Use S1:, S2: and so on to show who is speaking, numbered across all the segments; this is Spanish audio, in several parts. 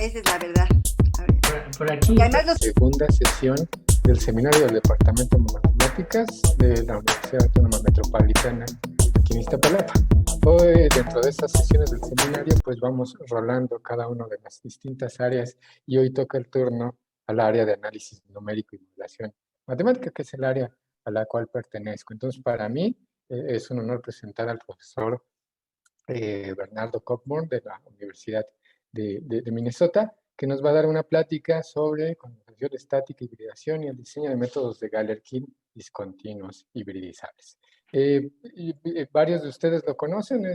S1: Esa es la verdad. A ver.
S2: Por aquí.
S1: Y además los...
S3: Segunda sesión del seminario del Departamento de Matemáticas de la Universidad Autónoma Metropolitana aquí en Iztapalapa. Hoy, dentro de estas sesiones del seminario, pues vamos rolando cada una de las distintas áreas y hoy toca el turno al área de análisis numérico y modelación matemática, que es el área a la cual pertenezco. Entonces, para mí es un honor presentar al profesor Bernardo Cockburn de la Universidad de Minnesota, que nos va a dar una plática sobre condensación estática, hibridación y el diseño de métodos de Galerkin discontinuos hibridizables. Varios de ustedes lo conocen,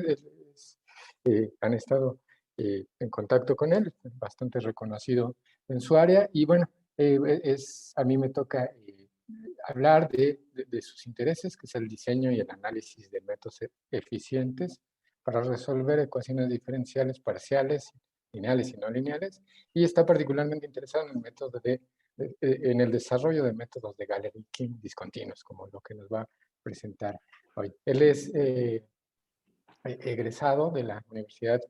S3: han estado en contacto con él, bastante reconocido en su área, y bueno, a mí me toca hablar de sus intereses, que es el diseño y el análisis de métodos eficientes para resolver ecuaciones diferenciales parciales, lineales y no lineales, y está particularmente interesado en el método en el desarrollo de métodos de Galerkin discontinuos, como lo que nos va a presentar hoy. Él es egresado de la Universidad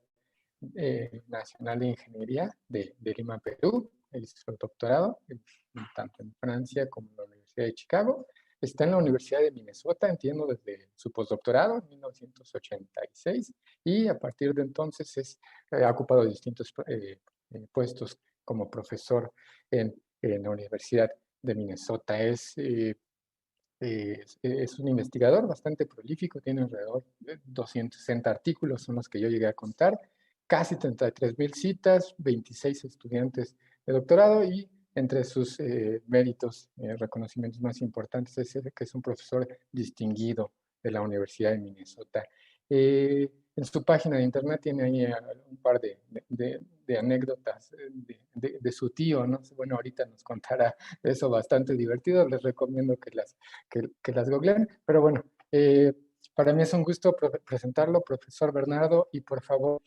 S3: Nacional de Ingeniería de Lima, Perú. Él hizo el doctorado tanto en Francia como en la Universidad de Chicago. Está en la Universidad de Minnesota, entiendo, desde su postdoctorado en 1986, y a partir de entonces ha ocupado distintos puestos como profesor en la Universidad de Minnesota. Es un investigador bastante prolífico, tiene alrededor de 260 artículos, son los que yo llegué a contar, casi 33,000 citas, 26 estudiantes de doctorado y entre sus méritos, reconocimientos más importantes es que es un profesor distinguido de la Universidad de Minnesota. En su página de internet tiene ahí un par de anécdotas de su tío, ¿no? Bueno, ahorita nos contará eso bastante divertido, les recomiendo que las googleen, pero bueno, para mí es un gusto presentarlo, profesor Bernardo, y por favor,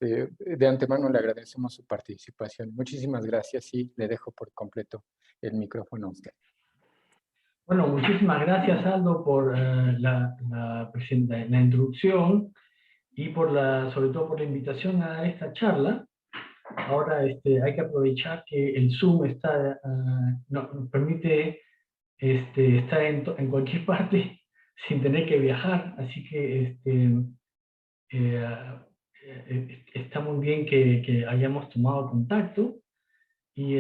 S3: de antemano le agradecemos su participación. Muchísimas gracias y le dejo por completo el micrófono a usted.
S2: Bueno, muchísimas gracias, Aldo, por la introducción y sobre todo por la invitación a esta charla. Ahora hay que aprovechar que el Zoom nos permite estar en cualquier parte sin tener que viajar, así que está muy bien que hayamos tomado contacto, y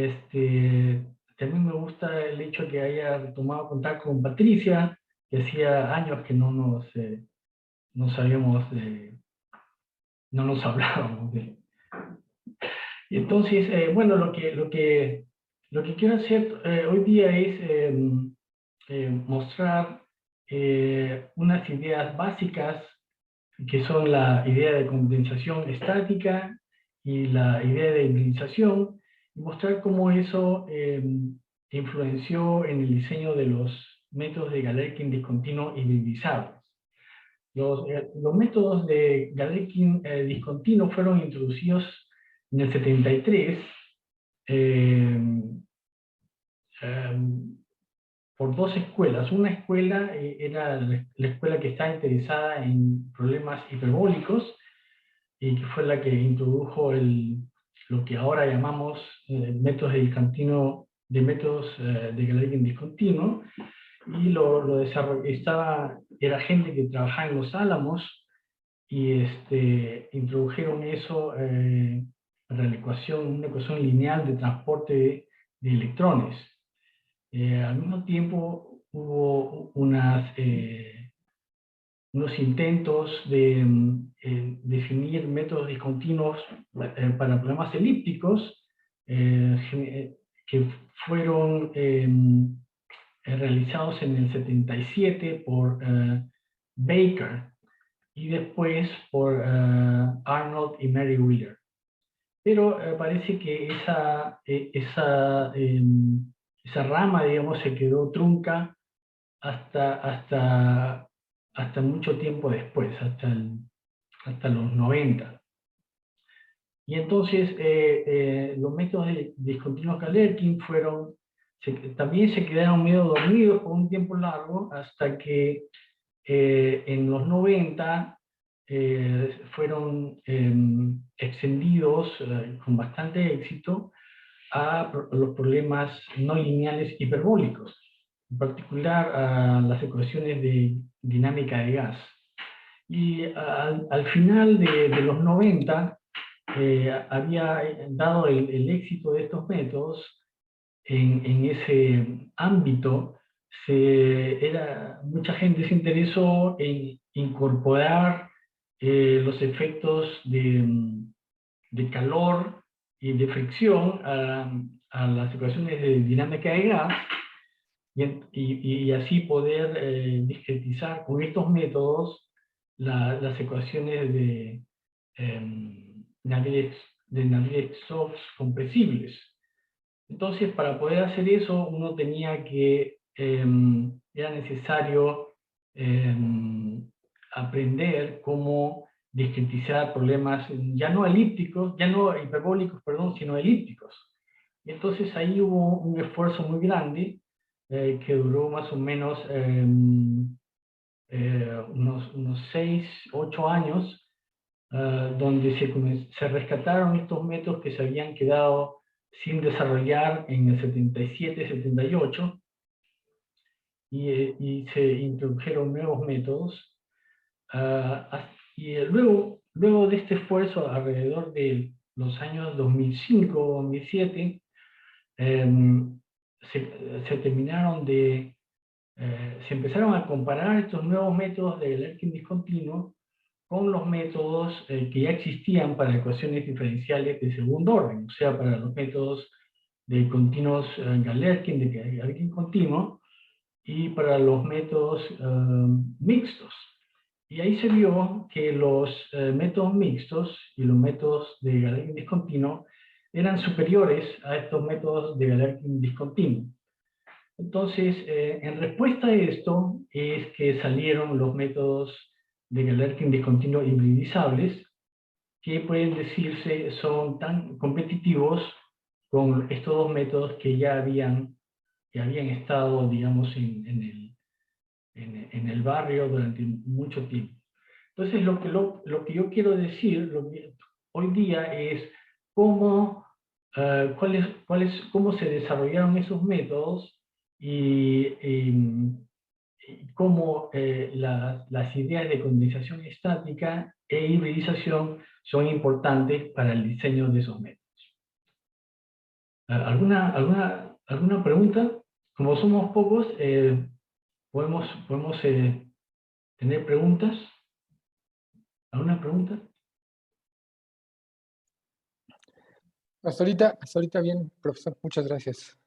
S2: también me gusta el hecho que haya tomado contacto con Patricia, que hacía años que no nos hablábamos. Y entonces, bueno, lo que quiero hacer hoy día es mostrar unas ideas básicas que son la idea de condensación estática y la idea de hibridización, y mostrar cómo eso influenció en el diseño de los métodos de Galerkin discontinuo hibridizables. Los métodos de Galerkin discontinuo fueron introducidos en el 73 por dos escuelas. Una escuela era la escuela que está interesada en problemas hiperbólicos, y que fue la que introdujo lo que ahora llamamos métodos de Galerkin discontinuo, y lo desarrolló, era gente que trabajaba en Los Álamos, y introdujeron eso para una ecuación lineal de transporte de electrones. Al mismo tiempo hubo unos intentos de definir métodos discontinuos para problemas elípticos, que fueron realizados en el 77 por Baker, y después por Arnold y Mary Wheeler. Pero parece que esa rama, digamos, se quedó trunca hasta mucho tiempo después, hasta los 90. Y entonces los métodos discontinuos Galerkin también se quedaron medio dormidos por un tiempo largo, hasta que en los 90 fueron extendidos con bastante éxito a los problemas no lineales hiperbólicos, en particular a las ecuaciones de dinámica de gas. Y al final de los 90, había dado el éxito de estos métodos en ese ámbito, mucha gente se interesó en incorporar los efectos de calor y de fricción a las ecuaciones de dinámica de gas, y así poder discretizar con estos métodos las ecuaciones de Navier-Stokes compresibles. Entonces, para poder hacer eso, uno tenía que, era necesario aprender cómo discretizar problemas ya no elípticos, ya no hiperbólicos, perdón, sino elípticos. Y entonces ahí hubo un esfuerzo muy grande que duró más o menos unos 6, 8 años, donde se rescataron estos métodos que se habían quedado sin desarrollar en el 77, 78, y se introdujeron nuevos métodos. Y luego de este esfuerzo, alrededor de los años 2005 o 2007, se empezaron a comparar estos nuevos métodos de Galerkin discontinuo con los métodos que ya existían para ecuaciones diferenciales de segundo orden, o sea, para los métodos de continuos Galerkin, de Galerkin continuo, y para los métodos mixtos. Y ahí se vio que los métodos mixtos y los métodos de Galerkin discontinuo eran superiores a estos métodos de Galerkin discontinuo. Entonces, en respuesta a esto, es que salieron los métodos de Galerkin discontinuo hibridizables, que pueden decirse son tan competitivos con estos dos métodos que ya habían estado, digamos, en el barrio durante mucho tiempo. Entonces, lo que yo quiero decir hoy día es cómo se desarrollaron esos métodos y cómo las ideas de condensación estática e hibridización son importantes para el diseño de esos métodos. ¿Alguna pregunta? Como somos pocos, podemos tener preguntas. ¿Alguna pregunta?
S3: Hasta ahorita bien, profesor. Muchas gracias.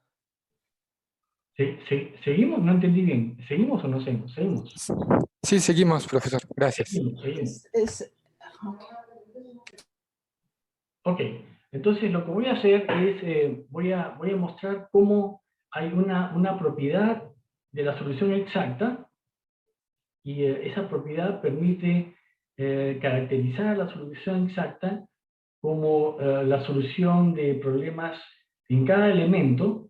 S2: ¿Seguimos? No entendí bien. ¿Seguimos o no seguimos? Seguimos.
S3: Sí, seguimos, profesor. Gracias.
S2: Seguimos. Ok. Entonces lo que voy a hacer es, voy a mostrar cómo hay una propiedad de la solución exacta, y esa propiedad permite caracterizar la solución exacta como la solución de problemas en cada elemento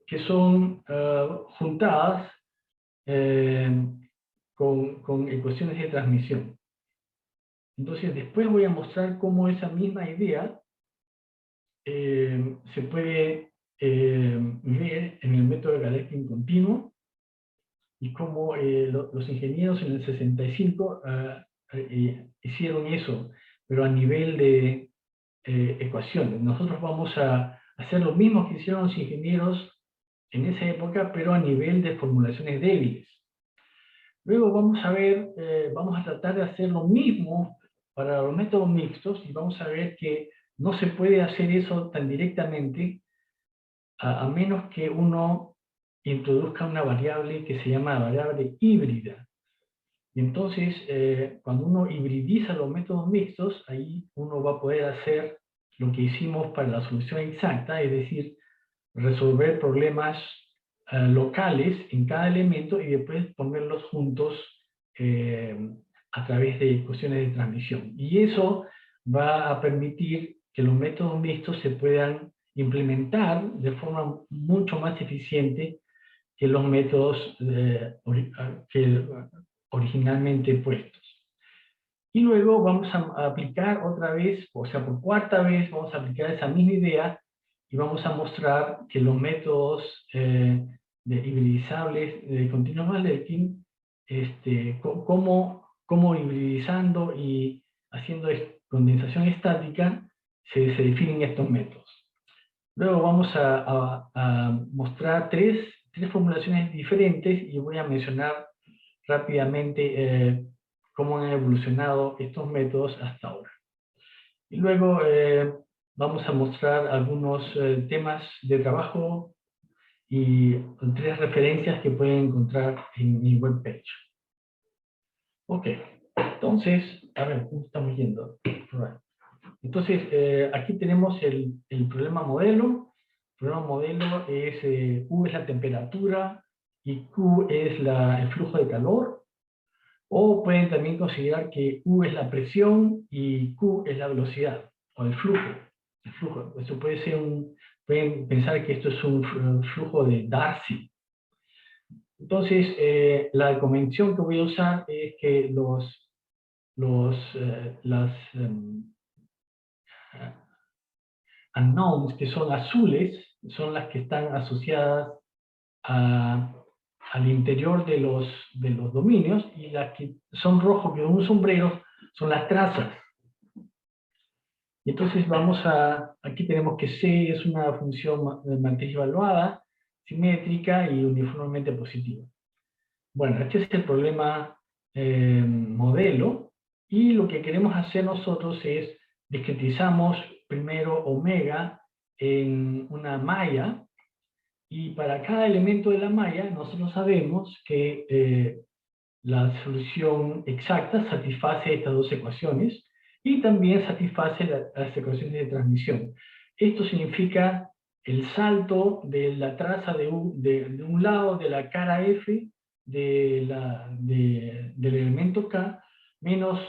S2: que son juntadas con ecuaciones de transmisión. Entonces después voy a mostrar cómo esa misma idea se puede ver en el método de Galerkin continuo, y cómo los ingenieros en el 65 hicieron eso, pero a nivel de ecuaciones. Nosotros vamos a hacer lo mismo que hicieron los ingenieros en esa época, pero a nivel de formulaciones débiles. Luego vamos a tratar de hacer lo mismo para los métodos mixtos, y vamos a ver que no se puede hacer eso tan directamente, a menos que uno introduzca una variable que se llama variable híbrida. Y entonces, cuando uno hibridiza los métodos mixtos, ahí uno va a poder hacer lo que hicimos para la solución exacta, es decir, resolver problemas locales en cada elemento y después ponerlos juntos a través de ecuaciones de transmisión. Y eso va a permitir que los métodos mixtos se puedan implementar de forma mucho más eficiente que los métodos originalmente puestos. Y luego vamos a aplicar otra vez, o sea, por cuarta vez, vamos a aplicar esa misma idea y vamos a mostrar que los métodos de hibridizables de continuous Malevkin, cómo hibridizando y haciendo condensación estática se definen estos métodos. Luego vamos a mostrar tres formulaciones diferentes y voy a mencionar rápidamente cómo han evolucionado estos métodos hasta ahora. Y luego vamos a mostrar algunos temas de trabajo y tres referencias que pueden encontrar en mi webpage. Ok, entonces, a ver, ¿cómo estamos yendo? Right. Entonces, aquí tenemos el problema modelo. El problema modelo es, U es la temperatura y Q es el flujo de calor. O pueden también considerar que U es la presión y Q es la velocidad, o el flujo. Esto puede ser pueden pensar que esto es un flujo de Darcy. Entonces, la convención que voy a usar es que las unknowns, que son azules, son las que están asociadas al interior de los dominios, y las que son rojos, que son un sombrero, son las trazas. Y entonces aquí tenemos que C es una función de matriz evaluada, simétrica y uniformemente positiva. Bueno, este es el problema modelo, y lo que queremos hacer nosotros es discretizamos primero omega en una malla, y para cada elemento de la malla nosotros sabemos que la solución exacta satisface estas dos ecuaciones y también satisface las ecuaciones de transmisión. Esto significa el salto de la traza de un lado de la cara F del elemento K menos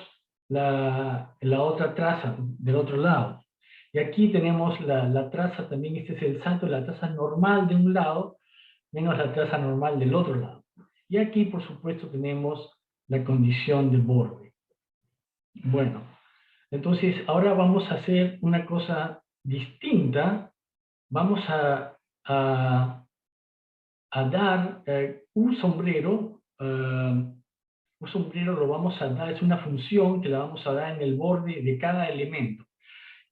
S2: la otra traza del otro lado. Y aquí tenemos la traza también, este es el salto de la traza normal de un lado menos la traza normal del otro lado. Y aquí, por supuesto, tenemos la condición de borde. Bueno, entonces ahora vamos a hacer una cosa distinta. Vamos a dar un sombrero. Un sombrero lo vamos a dar, es una función que la vamos a dar en el borde de cada elemento.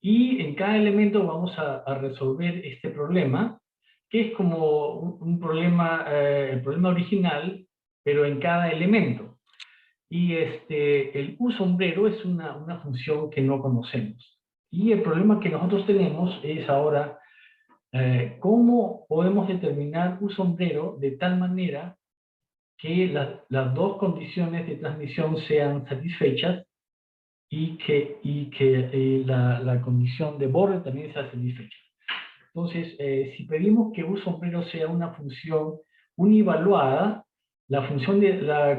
S2: Y en cada elemento vamos a resolver este problema, que es como un problema, el problema original, pero en cada elemento. Y el U sombrero es una función que no conocemos. Y el problema que nosotros tenemos es ahora cómo podemos determinar U sombrero de tal manera que las dos condiciones de transmisión sean satisfechas y que la condición de borde también sea satisfecha. Entonces, si pedimos que U sombrero sea una función univaluada, la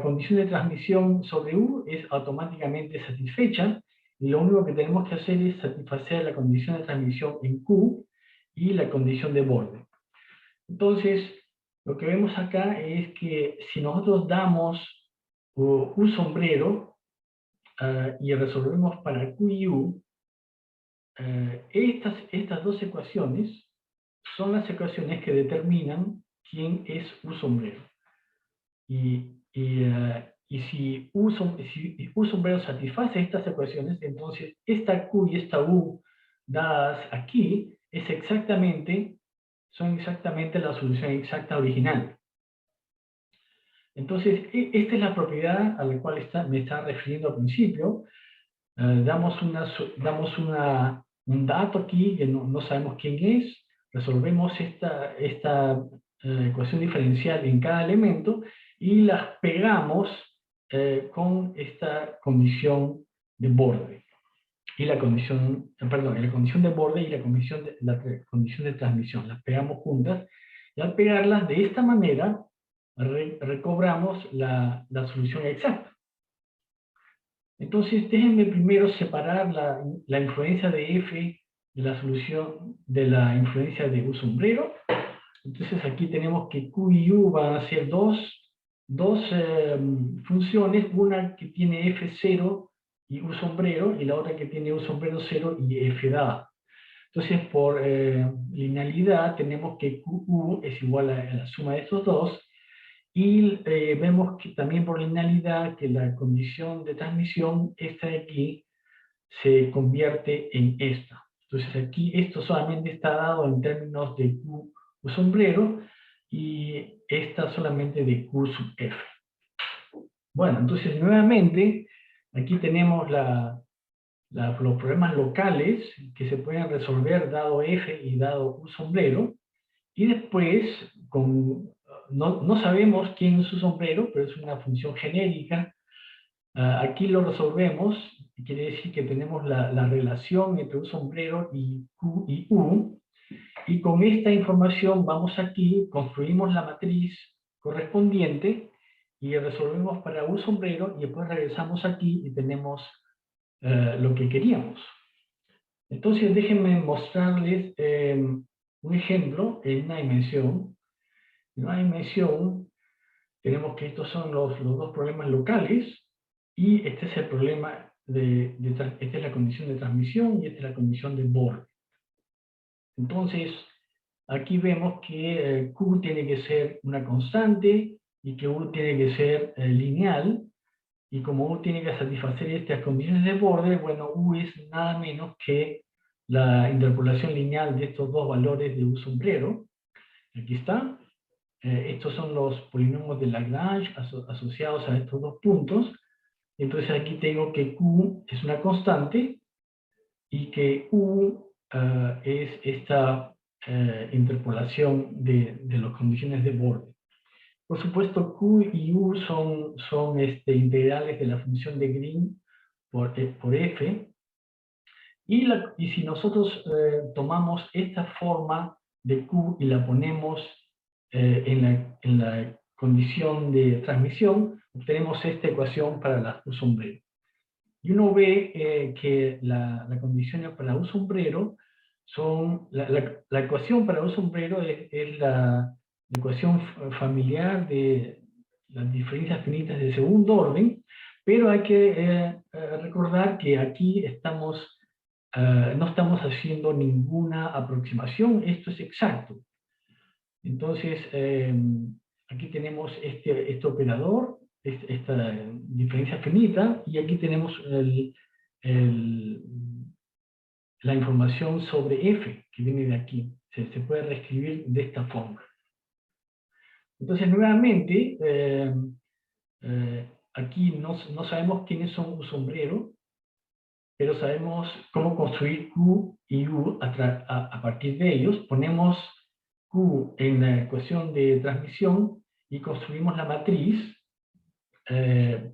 S2: condición de transmisión sobre U es automáticamente satisfecha, y lo único que tenemos que hacer es satisfacer la condición de transmisión en Q y la condición de borde. Entonces, lo que vemos acá es que si nosotros damos U sombrero y resolvemos para Q y U, estas dos ecuaciones son las ecuaciones que determinan quién es U sombrero. Y si U sombrero satisface estas ecuaciones, entonces esta Q y esta U dadas aquí son exactamente la solución exacta original. Entonces, esta es la propiedad a la cual me estaba refiriendo al principio. Damos un dato aquí que no sabemos quién es, resolvemos esta ecuación diferencial en cada elemento y las pegamos con esta condición de borde. Y la condición de borde y la condición de transmisión. Las pegamos juntas, y al pegarlas de esta manera recobramos la solución exacta. Entonces, déjenme primero separar la influencia de F de la solución de la influencia de U sombrero. Entonces, aquí tenemos que Q y U van a ser dos funciones, una que tiene F0 y U sombrero, y la otra que tiene U sombrero 0 y F dada. Entonces, por linealidad, tenemos que QU es igual a la suma de estos dos, y vemos que también por linealidad que la condición de transmisión, esta de aquí, se convierte en esta. Entonces aquí esto solamente está dado en términos de Q sombrero, y esta solamente de Q sub F. Bueno, entonces nuevamente, aquí tenemos los problemas locales que se pueden resolver dado F y dado U sombrero, y después, no sabemos quién es U sombrero, pero es una función genérica. Aquí lo resolvemos, quiere decir que tenemos la relación entre U sombrero y Q y U, y con esta información vamos aquí, construimos la matriz correspondiente, y resolvemos para U sombrero, y después regresamos aquí y tenemos lo que queríamos. Entonces déjenme mostrarles un ejemplo en una dimensión. En una dimensión tenemos que estos son los dos problemas locales, y este es el problema esta es la condición de transmisión, y esta es la condición de borde. Entonces, aquí vemos que Q tiene que ser una constante, y que U tiene que ser lineal, y como U tiene que satisfacer estas condiciones de borde, bueno, U es nada menos que la interpolación lineal de estos dos valores de U sombrero. Aquí está. Estos son los polinomios de Lagrange asociados a estos dos puntos. Entonces aquí tengo que Q es una constante, y que U es esta interpolación de las condiciones de borde. Por supuesto, Q y U son integrales de la función de Green por F, y si nosotros tomamos esta forma de Q y la ponemos en la condición de transmisión, obtenemos esta ecuación para la U sombrero. Y uno ve que la condición para U sombrero la ecuación para U sombrero es la ecuación familiar de las diferencias finitas de segundo orden, pero hay que recordar que aquí no estamos haciendo ninguna aproximación, esto es exacto. Entonces, aquí tenemos este operador, esta diferencia finita, y aquí tenemos la información sobre F, que viene de aquí. Se puede reescribir de esta forma. Entonces, nuevamente, aquí no sabemos quiénes son U sombrero, pero sabemos cómo construir Q y U a partir de ellos. Ponemos Q en la ecuación de transmisión y construimos la matriz que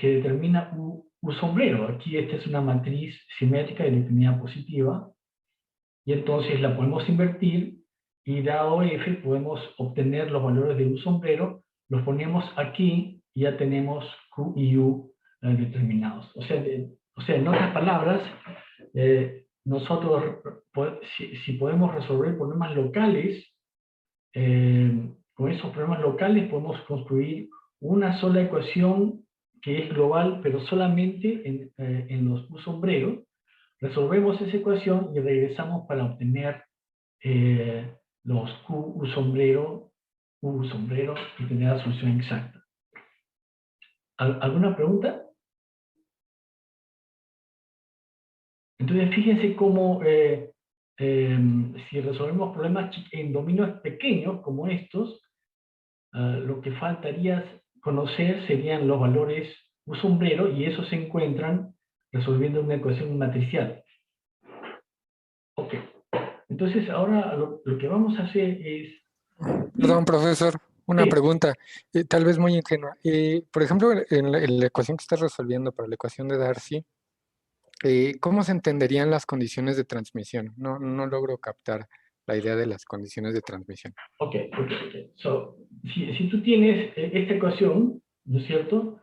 S2: determina U sombrero. Aquí esta es una matriz simétrica de definida positiva, y entonces la podemos invertir, y dado F podemos obtener los valores de U sombrero, los ponemos aquí y ya tenemos Q y U determinados. O sea, en otras palabras, nosotros, si podemos resolver problemas locales, con esos problemas locales podemos construir una sola ecuación que es global, pero solamente en los U sombreros. Resolvemos esa ecuación y regresamos para obtener los Q U sombrero y tener la solución exacta. ¿Alguna pregunta? Entonces, fíjense cómo si resolvemos problemas en dominios pequeños como estos, lo que faltaría conocer serían los valores U sombrero, y esos se encuentran resolviendo una ecuación matricial. Ok. Entonces, ahora lo que vamos a hacer es...
S3: Perdón, profesor, una
S2: Sí.
S3: pregunta, tal vez muy ingenua. Por ejemplo, en la ecuación que estás resolviendo para la ecuación de Darcy, ¿cómo se entenderían las condiciones de transmisión? No logro captar la idea de las condiciones de transmisión.
S2: Ok. So, si tú tienes esta ecuación, ¿no es cierto?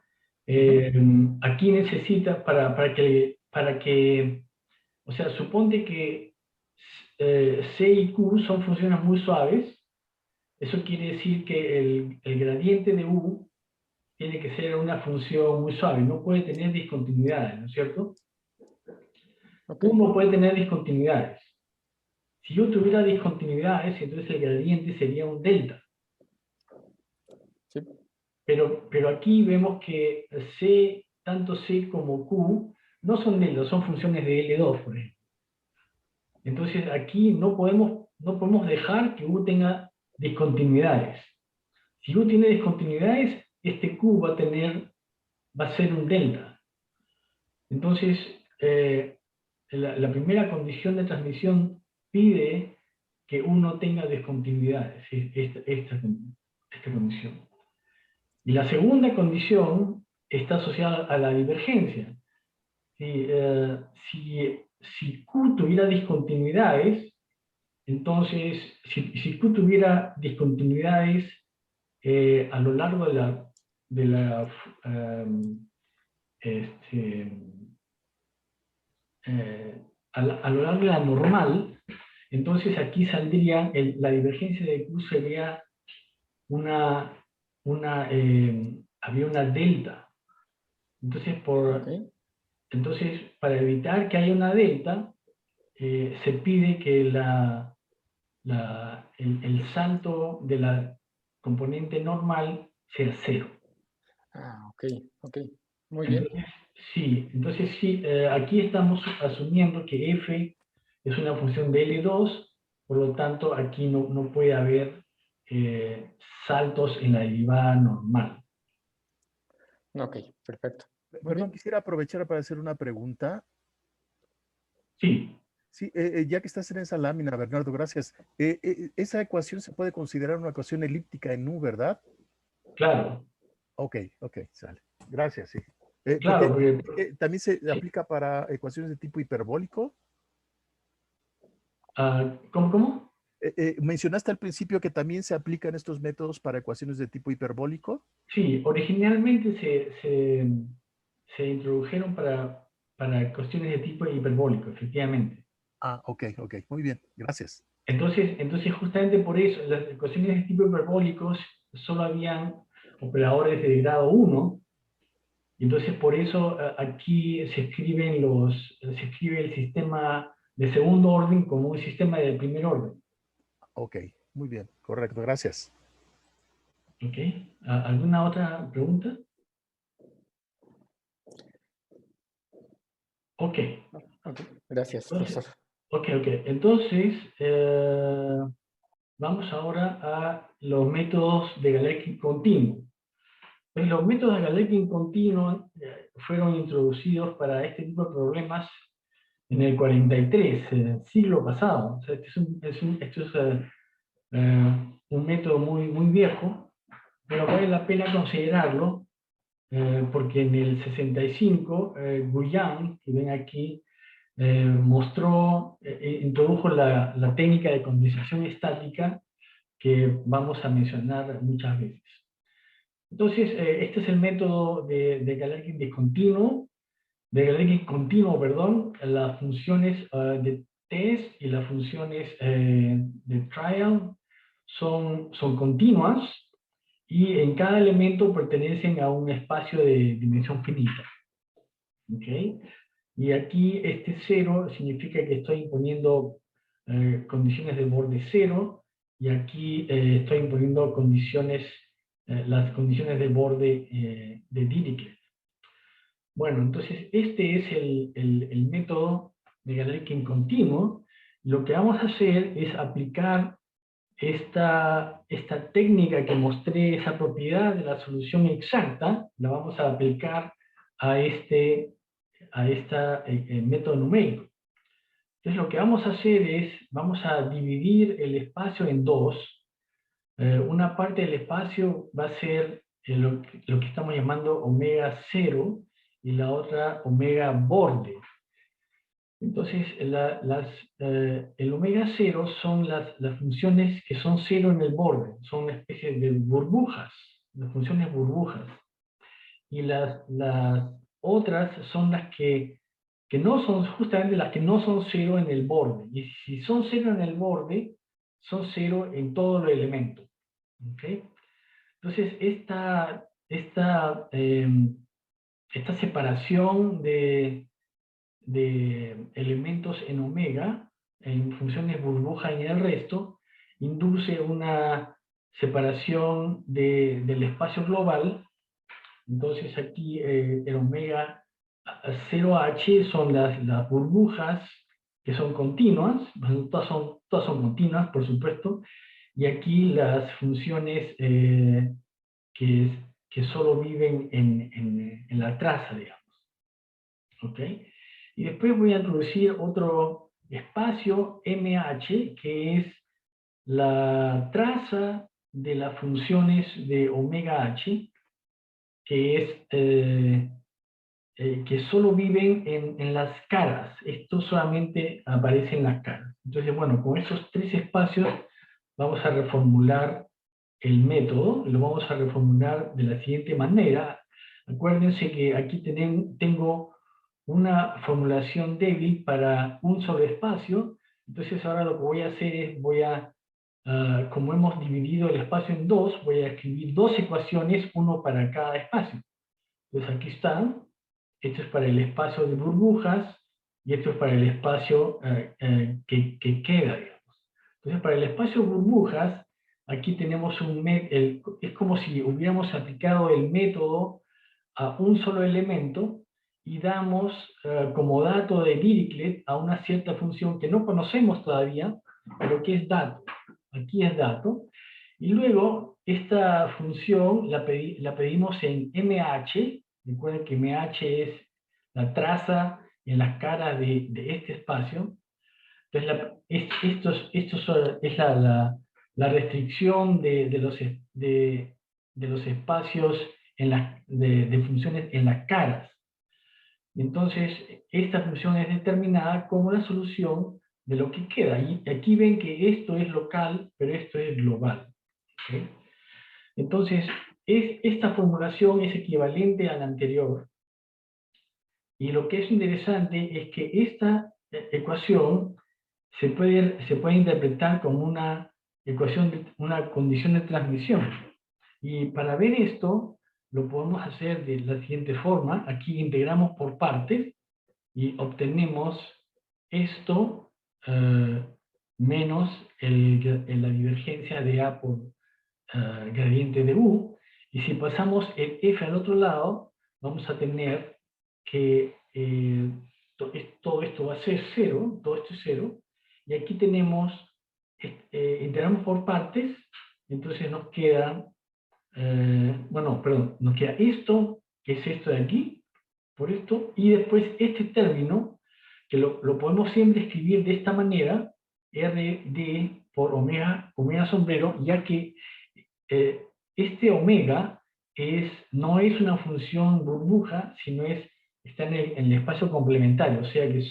S2: Aquí necesitas para que, o sea, suponte que C y Q son funciones muy suaves. Eso quiere decir que el gradiente de U tiene que ser una función muy suave, no puede tener discontinuidades, ¿no es cierto?
S3: Okay.
S2: Uno puede tener discontinuidades. Si yo tuviera discontinuidades, entonces el gradiente sería un delta.
S3: Sí.
S2: Pero aquí vemos que C, tanto C como Q, no son deltas, son funciones de L2, por ejemplo. Entonces aquí no podemos dejar que U tenga discontinuidades. Si U tiene discontinuidades, este Q va a ser un delta. Entonces, la primera condición de transmisión pide que U no tenga discontinuidades, esta condición. Y la segunda condición está asociada a la divergencia. Si Q tuviera discontinuidades, entonces, si Q tuviera discontinuidades a lo largo de la a lo largo de la normal, entonces aquí saldría, la divergencia de Q sería había una delta. Entonces,
S3: Okay.
S2: entonces, para evitar que haya una delta, se pide que el salto de la componente normal sea 0.
S3: Ah, ok, ok. Muy bien.
S2: Entonces sí, aquí estamos asumiendo que f es una función de L2, por lo tanto aquí no puede haber saltos en la derivada normal.
S3: Ok, perfecto. Muy
S4: Perdón,
S3: bien.
S4: quisiera aprovechar para hacer una pregunta.
S2: Sí,
S4: Sí, ya que estás en esa lámina, Bernardo, gracias. Esa ecuación se puede considerar una ecuación elíptica en U, ¿verdad?
S2: claro,
S4: Ok, ok, sale. Gracias, sí.
S2: claro,
S4: Porque
S2: porque,
S4: también se
S2: sí.
S4: aplica para ecuaciones de tipo hiperbólico.
S2: ¿Cómo?
S4: Mencionaste al principio que también se aplican estos métodos para ecuaciones de tipo hiperbólico.
S2: Sí, originalmente se introdujeron para cuestiones de tipo hiperbólico, efectivamente.
S4: Ah, ok, ok, muy bien, gracias.
S2: Entonces justamente por eso, las ecuaciones de tipo hiperbólicos solo habían operadores de grado 1, y entonces por eso aquí se escribe el sistema de segundo orden como un sistema de primer orden.
S4: Ok, muy bien, correcto, gracias.
S2: ¿Ok? ¿Alguna otra pregunta? Ok.
S3: Ok, gracias, profesor.
S2: Ok. Entonces, vamos ahora a los métodos de Galerkin continuo. Pues los métodos de Galerkin continuo fueron introducidos para este tipo de problemas en el 43, en el siglo pasado. O sea, esto es un método muy viejo, pero vale la pena considerarlo porque en el 65, Guyan, que ven aquí, introdujo la técnica de condensación estática que vamos a mencionar muchas veces. Entonces, este es el método de Galerkin discontinuo, perdón, las funciones de test y las funciones de trial son continuas y en cada elemento pertenecen a un espacio de dimensión finita. ¿Okay? Y aquí este 0 significa que estoy imponiendo condiciones de borde 0, y aquí estoy imponiendo las condiciones de borde de Dirichlet. Bueno, entonces este es el método de Galerkin continuo. Lo que vamos a hacer es aplicar esta técnica que mostré, esa propiedad de la solución exacta, la vamos a aplicar a este método numérico. Entonces lo que vamos a hacer es, vamos a dividir el espacio en dos. Una parte del espacio va a ser lo que estamos llamando omega 0 y la otra omega borde. Entonces, el omega 0 son las funciones que son 0 en el borde, son una especie de burbujas, las funciones burbujas. Y las otras son las que no son, justamente las que no son 0 en el borde. Y si son 0 en el borde, son 0 en todos los elementos. ¿Okay? Entonces, esta separación de elementos en omega, en funciones burbuja y en el resto, induce una separación del espacio global. Entonces aquí el omega 0H son las burbujas que son continuas, todas son continuas, por supuesto, y aquí las funciones que solo viven en la traza, digamos. ¿Ok? Y después voy a introducir otro espacio MH, que es la traza de las funciones de omega H, que es que solo viven en las caras. Esto solamente aparece en las caras. Entonces, bueno, con esos tres espacios vamos a reformular el método, lo vamos a reformular de la siguiente manera. Acuérdense que aquí tengo una formulación débil para un solo espacio. Entonces ahora lo que voy a hacer es, como hemos dividido el espacio en dos, voy a escribir dos ecuaciones, uno para cada espacio. Entonces aquí están. Esto es para el espacio de burbujas y esto es para el espacio que queda, digamos. Entonces, para el espacio burbujas, aquí tenemos es como si hubiéramos aplicado el método a un solo elemento y damos como dato de Dirichlet a una cierta función que no conocemos todavía, pero que es dato. Aquí es dato. Y luego, esta función la pedimos en MH. Recuerden que MH es la traza en las caras de este espacio. Entonces, esto es la restricción de los espacios de funciones en las caras. Entonces, esta función es determinada como la solución de lo que queda. Y aquí ven que esto es local, pero esto es global. ¿Okay? Entonces, esta formulación es equivalente a la anterior. Y lo que es interesante es que esta ecuación se puede interpretar como una una condición de transmisión. Y para ver esto, lo podemos hacer de la siguiente forma. Aquí integramos por partes y obtenemos esto menos la divergencia de A por gradiente de U. Y si pasamos el F al otro lado, vamos a tener que todo esto va a ser cero, todo esto es cero, y aquí tenemos, integramos por partes, entonces nos queda, nos queda esto, que es esto de aquí, por esto, y después este término, que lo podemos siempre escribir de esta manera, RD por omega sombrero, ya que este omega no es una función burbuja, sino está en el espacio complementario, o sea que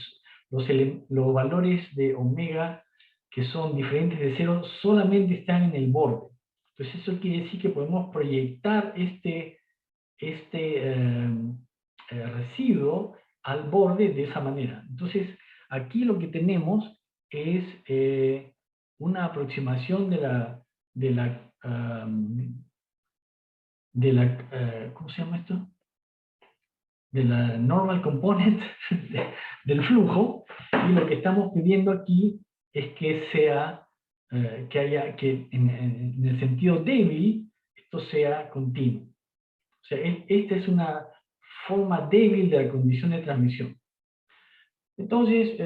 S2: los valores de omega que son diferentes de cero solamente están en el borde. Entonces eso quiere decir que podemos proyectar este residuo al borde de esa manera. Entonces aquí lo que tenemos es una aproximación ¿cómo se llama esto? De la normal component del flujo, y lo que estamos pidiendo aquí es que sea, que en el sentido débil, esto sea continuo. O sea, esta es una forma débil de la condición de transmisión. Entonces,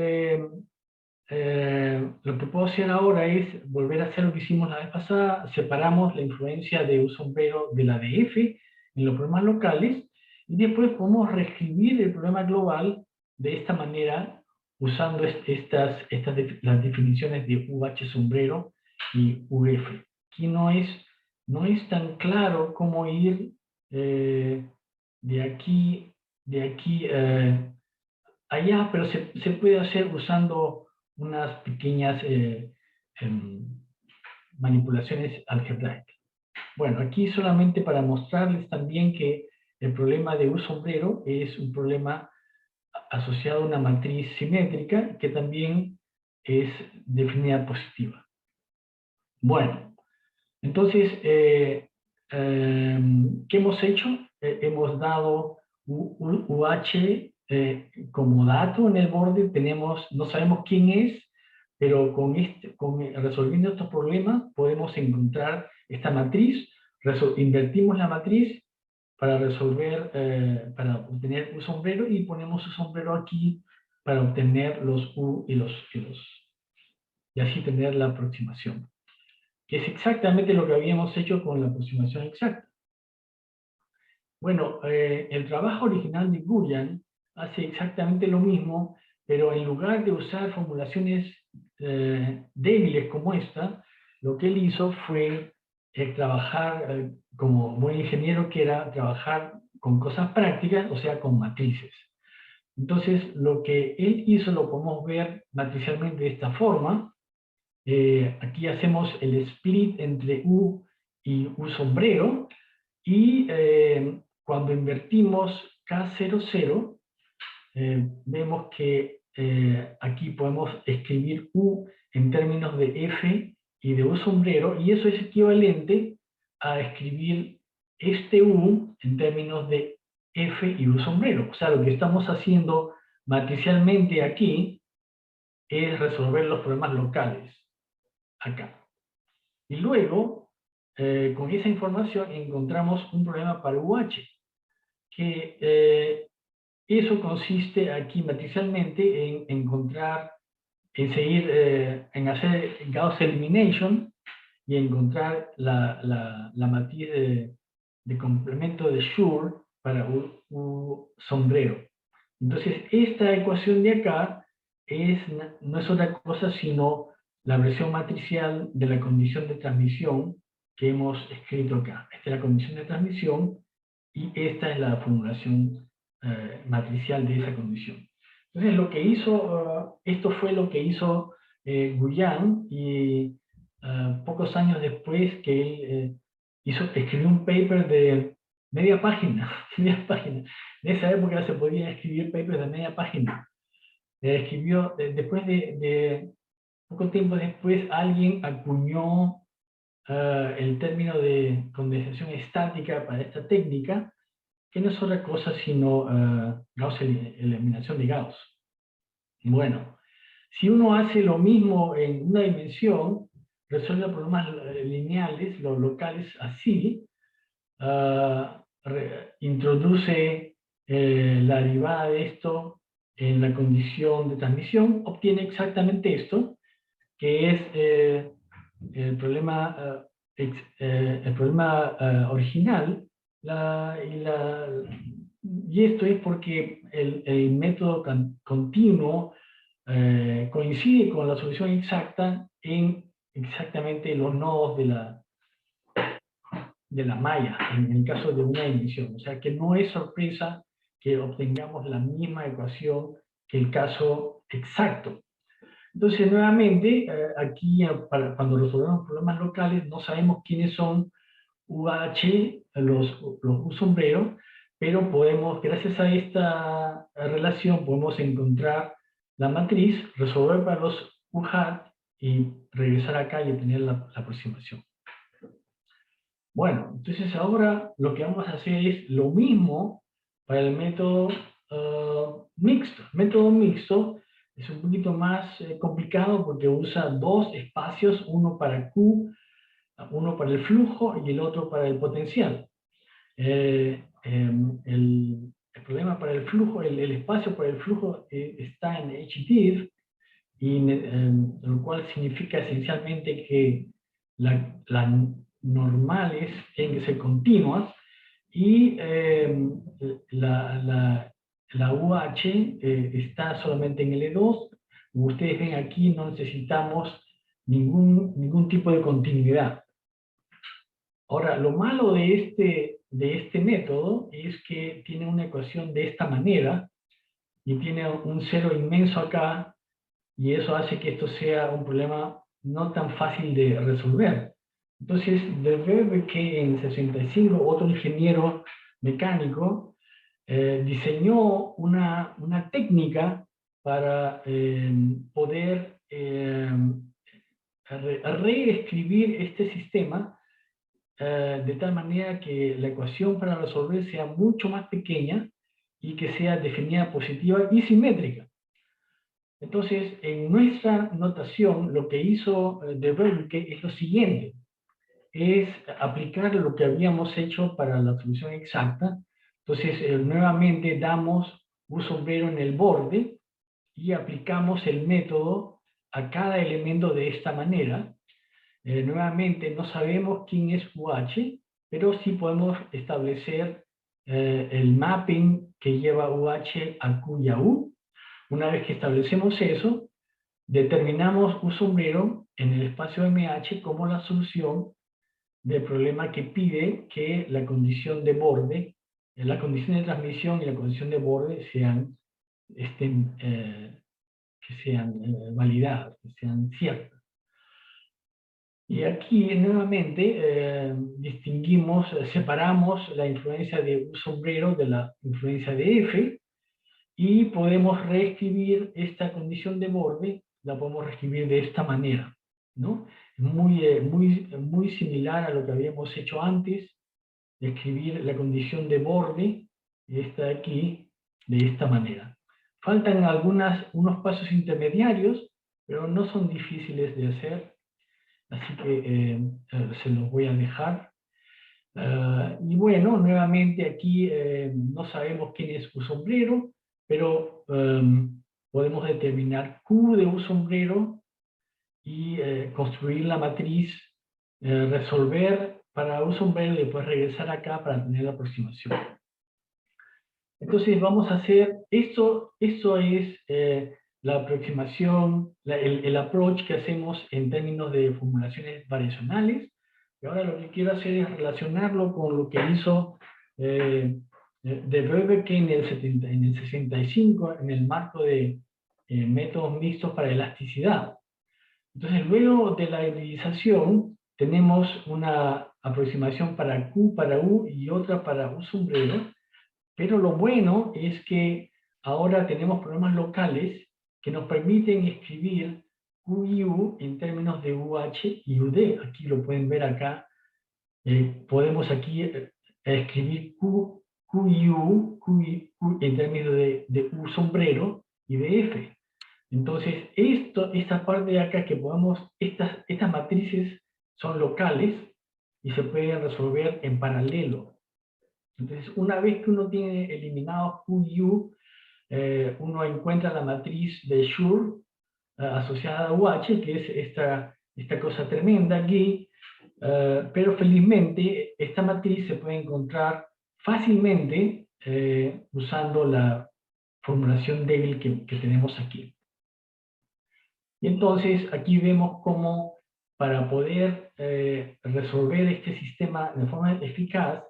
S2: lo que puedo hacer ahora es volver a hacer lo que hicimos la vez pasada. Separamos la influencia de un sombrero de la de F en los problemas locales, y después podemos reescribir el problema global de esta manera, usando las definiciones de UH sombrero y UF. Aquí no es tan claro cómo ir de aquí allá, pero se puede hacer usando unas pequeñas manipulaciones algebraicas. Bueno, aquí solamente para mostrarles también que el problema de U sombrero es un problema asociado a una matriz simétrica que también es definida positiva. Bueno, entonces ¿qué hemos hecho? Hemos dado UH como dato en el borde, no sabemos quién es, pero resolviendo estos problemas podemos encontrar esta matriz, invertimos la matriz para para obtener un sombrero y ponemos un sombrero aquí para obtener los U y así tener la aproximación, que es exactamente lo que habíamos hecho con la aproximación exacta. Bueno, el trabajo original de Guyan hace exactamente lo mismo, pero en lugar de usar formulaciones débiles como esta, lo que él hizo fue trabajar como buen ingeniero, que era trabajar con cosas prácticas, o sea, con matrices. Entonces, lo que él hizo lo podemos ver matricialmente de esta forma. Aquí hacemos el split entre U y U sombrero, y cuando invertimos K00, vemos que aquí podemos escribir U en términos de F y de U sombrero, y eso es equivalente a escribir este U en términos de F y U sombrero. O sea, lo que estamos haciendo matricialmente aquí es resolver los problemas locales, acá. Y luego, con esa información encontramos un problema para UH, que eso consiste aquí matricialmente en hacer Gauss Elimination y encontrar la matriz de complemento de Schur para U sombrero. Entonces, esta ecuación de acá no es otra cosa sino la versión matricial de la condición de transmisión que hemos escrito acá. Esta es la condición de transmisión y esta es la formulación matricial de esa condición. Entonces, lo que hizo, esto fue lo que hizo Guyan, y pocos años después que él escribió un paper de media página, media página. En esa época se podía escribir papers de media página. Escribió, después de poco tiempo después, alguien acuñó el término de condensación estática para esta técnica, que no es otra cosa sino eliminación de Gauss. Bueno, si uno hace lo mismo en una dimensión, resuelve problemas lineales, los locales así, introduce la derivada de esto en la condición de transmisión, obtiene exactamente esto, que es el problema original, y esto es porque el método continuo coincide con la solución exacta en exactamente los nodos de la malla, en el caso de una dimensión. O sea que no es sorpresa que obtengamos la misma ecuación que el caso exacto. Entonces, nuevamente, aquí cuando resolvemos problemas locales, no sabemos quiénes son UH, los U sombreros, pero podemos, gracias a esta relación, podemos encontrar la matriz, resolver para los U hat y regresar acá y obtener la aproximación. Bueno, entonces ahora lo que vamos a hacer es lo mismo para el método mixto. El método mixto es un poquito más complicado porque usa dos espacios, uno para Q, uno para el flujo y el otro para el potencial. El problema para el flujo, el espacio para el flujo está en HDIV, lo cual significa esencialmente que las normales tienen que ser continuas, y la UH está solamente en L2. Como ustedes ven aquí, no necesitamos ningún tipo de continuidad. Ahora, lo malo de este método es que tiene una ecuación de esta manera, y tiene un cero inmenso acá, y eso hace que esto sea un problema no tan fácil de resolver. Entonces, de que en 65 otro ingeniero mecánico diseñó una técnica para poder reescribir este sistema de tal manera que la ecuación para resolver sea mucho más pequeña y que sea definida positiva y simétrica. Entonces, en nuestra notación, lo que hizo de Völcke es lo siguiente, es aplicar lo que habíamos hecho para la solución exacta. Entonces, nuevamente damos un sombrero en el borde y aplicamos el método a cada elemento de esta manera. Nuevamente, no sabemos quién es UH, pero sí podemos establecer el mapping que lleva UH a Q y a U. Una vez que establecemos eso, determinamos un sombrero en el espacio MH como la solución del problema que pide que la condición de borde, la condición de transmisión y la condición de borde que sean validadas, que sean ciertas. Y aquí nuevamente distinguimos, separamos la influencia de un sombrero de la influencia de F, y podemos reescribir esta condición de borde, la podemos reescribir de esta manera, ¿no? Muy similar a lo que habíamos hecho antes, de escribir la condición de borde, esta de aquí, de esta manera. Faltan unos pasos intermediarios, pero no son difíciles de hacer, así que se los voy a dejar. Y bueno, nuevamente aquí no sabemos quién es un sombrero, pero podemos determinar Q de un sombrero y construir la matriz, resolver para un sombrero y después regresar acá para tener la aproximación. Entonces vamos a hacer, esto es la aproximación, el approach que hacemos en términos de formulaciones variacionales. Y ahora lo que quiero hacer es relacionarlo con lo que hizo de Völcke en el 65, en el marco de métodos mixtos para elasticidad. Entonces, luego de la hibridización, tenemos una aproximación para Q, para U y otra para un sombrero, pero lo bueno es que ahora tenemos programas locales que nos permiten escribir Q y U en términos de UH y UD. Aquí lo pueden ver acá. Podemos aquí escribir Q y U, en términos de U sombrero y de F. Entonces, esta parte de acá que podemos, estas matrices son locales y se pueden resolver en paralelo. Entonces, una vez que uno tiene eliminado Q y U, uno encuentra la matriz de Schur asociada a UH, que es esta cosa tremenda aquí, pero felizmente esta matriz se puede encontrar fácilmente usando la formulación débil que tenemos aquí. Y entonces aquí vemos cómo para poder resolver este sistema de forma eficaz,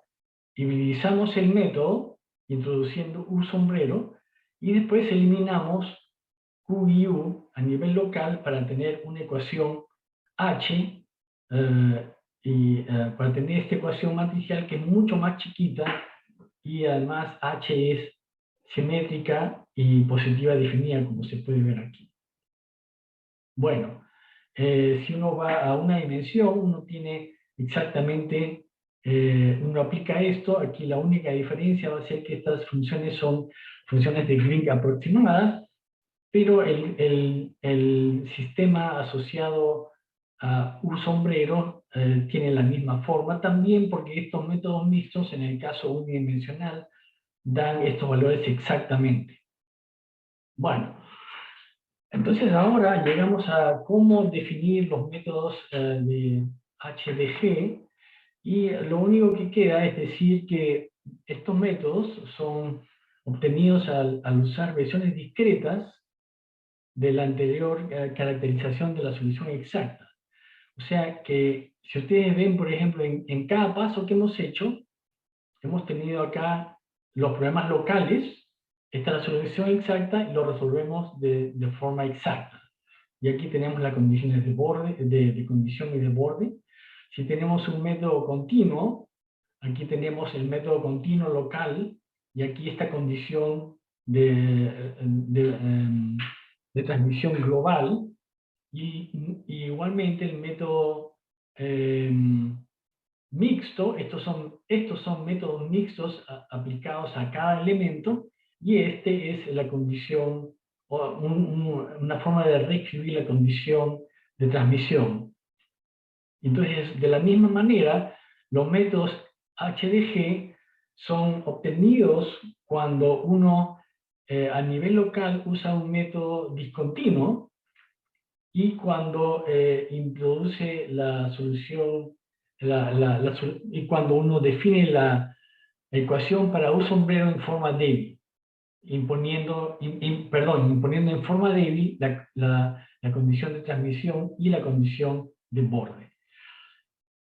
S2: hibridizamos el método introduciendo un sombrero y después eliminamos Q y U a nivel local para tener una ecuación H para tener esta ecuación matricial que es mucho más chiquita y además H es simétrica y positiva definida como se puede ver aquí. Bueno, si uno va a una dimensión, uno tiene exactamente, uno aplica esto, aquí la única diferencia va a ser que estas funciones son funciones de Green aproximadas, pero el sistema asociado a un sombrero tiene la misma forma también, porque estos métodos mixtos, en el caso unidimensional, dan estos valores exactamente. Bueno, entonces ahora llegamos a cómo definir los métodos de HDG, y lo único que queda es decir que estos métodos son obtenidos al usar versiones discretas de la anterior caracterización de la solución exacta. O sea que si ustedes ven, por ejemplo, en cada paso que hemos hecho, hemos tenido acá los problemas locales, esta es la solución exacta y lo resolvemos de forma exacta. Y aquí tenemos las condiciones de borde, de condición y de borde. Si tenemos un método continuo, aquí tenemos el método continuo local, y aquí esta condición de transmisión global, y igualmente el método mixto, estos son métodos mixtos aplicados a cada elemento, y este es la condición, o una forma de reescribir la condición de transmisión. Entonces, de la misma manera, los métodos HDG son obtenidos cuando uno a nivel local usa un método discontinuo, y cuando introduce la solución, y cuando uno define la ecuación para un sombrero en forma débil, imponiendo en forma débil la condición de transmisión y la condición de borde.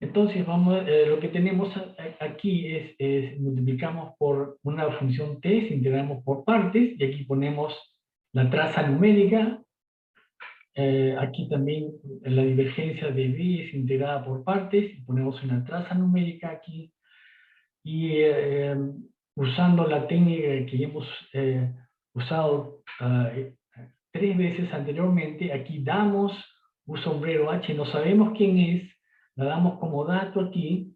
S2: Entonces, lo que tenemos aquí es multiplicamos por una función t, integramos por partes, y aquí ponemos la traza numérica. Aquí también la divergencia de b es integrada por partes, y ponemos una traza numérica aquí. Y usando la técnica que hemos usado 3 veces anteriormente, aquí damos un sombrero H, no sabemos quién es, la damos como dato aquí,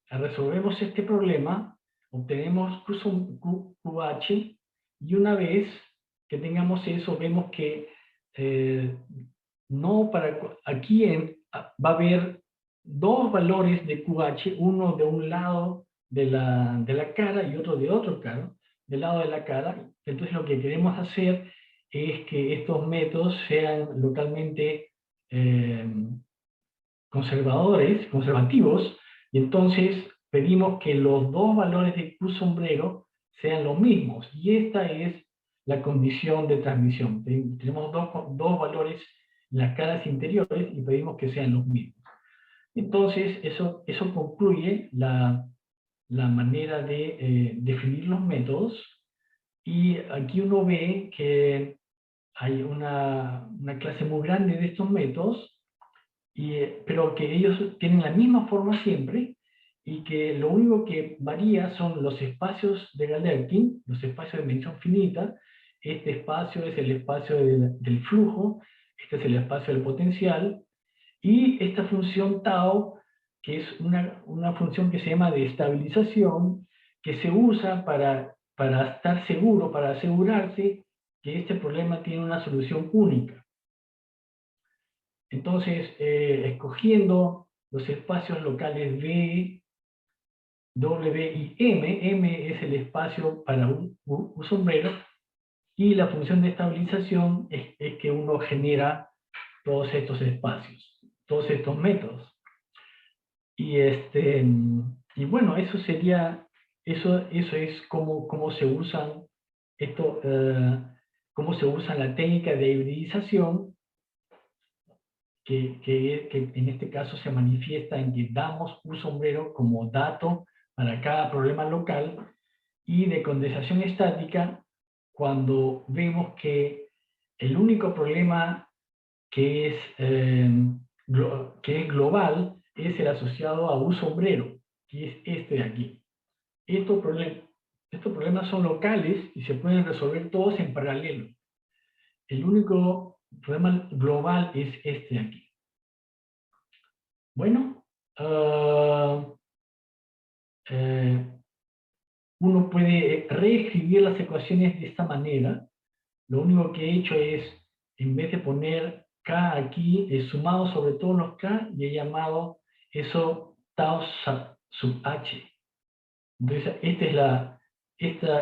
S2: resolvemos este problema, obtenemos QH, y una vez que tengamos eso, vemos que aquí va a haber 2 valores de QH, uno de un lado de la cara y otro de otro del lado de la cara. Entonces lo que queremos hacer es que estos métodos sean localmente conservativos, y entonces pedimos que los 2 valores de Q sombrero sean los mismos, y esta es la condición de transmisión. Tenemos dos valores en las caras interiores y pedimos que sean los mismos. Entonces, eso concluye la manera de definir los métodos, y aquí uno ve que hay una clase muy grande de estos métodos, pero que ellos tienen la misma forma siempre, y que lo único que varía son los espacios de Galerkin, los espacios de dimensión finita. Este espacio es el espacio del flujo, este es el espacio del potencial, y esta función tau, que es una función que se llama de estabilización, que se usa para estar seguro, para asegurarse que este problema tiene una solución única. Entonces, escogiendo los espacios locales V, W y M es el espacio para un sombrero, y la función de estabilización es que uno genera todos estos espacios, todos estos métodos. Y bueno, eso es cómo se usan cómo se usa la técnica de hibridización, que en este caso se manifiesta en que damos un sombrero como dato para cada problema local, y de condensación estática cuando vemos que el único problema que es global es el asociado a un sombrero, que es este de aquí. Estos problemas son locales y se pueden resolver todos en paralelo. El único problema global es este de aquí. Bueno, uno puede reescribir las ecuaciones de esta manera. Lo único que he hecho es, en vez de poner K aquí, he sumado sobre todos los K y he llamado eso tau sub H. Entonces, esta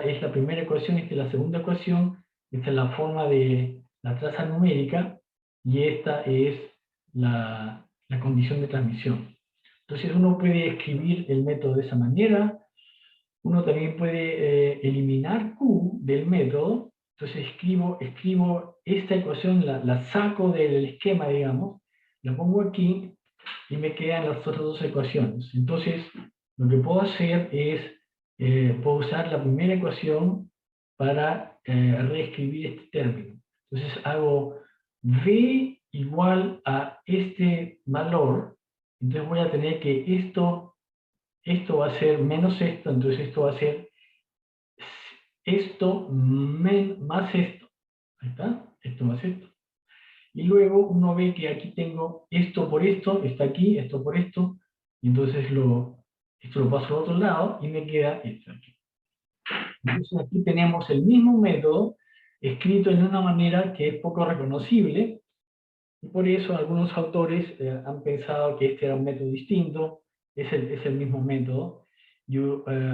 S2: es la primera ecuación, esta es la segunda ecuación, esta es la forma de la traza numérica, y esta es la condición de transmisión. Entonces uno puede escribir el método de esa manera. Uno también puede eliminar Q del método. Entonces escribo esta ecuación, la saco del esquema, digamos, la pongo aquí y me quedan las otras 2 ecuaciones. Entonces lo que puedo hacer es, puedo usar la primera ecuación para reescribir este término. Entonces hago V igual a este valor, entonces voy a tener que esto va a ser menos esto, entonces esto va a ser esto más esto. Ahí está, esto más esto. Y luego uno ve que aquí tengo esto por esto, está aquí, esto por esto, y entonces esto lo paso al otro lado y me queda esto aquí. Entonces aquí tenemos el mismo método escrito en una manera que es poco reconocible, y por eso algunos autores han pensado que este era un método distinto. Es el mismo método.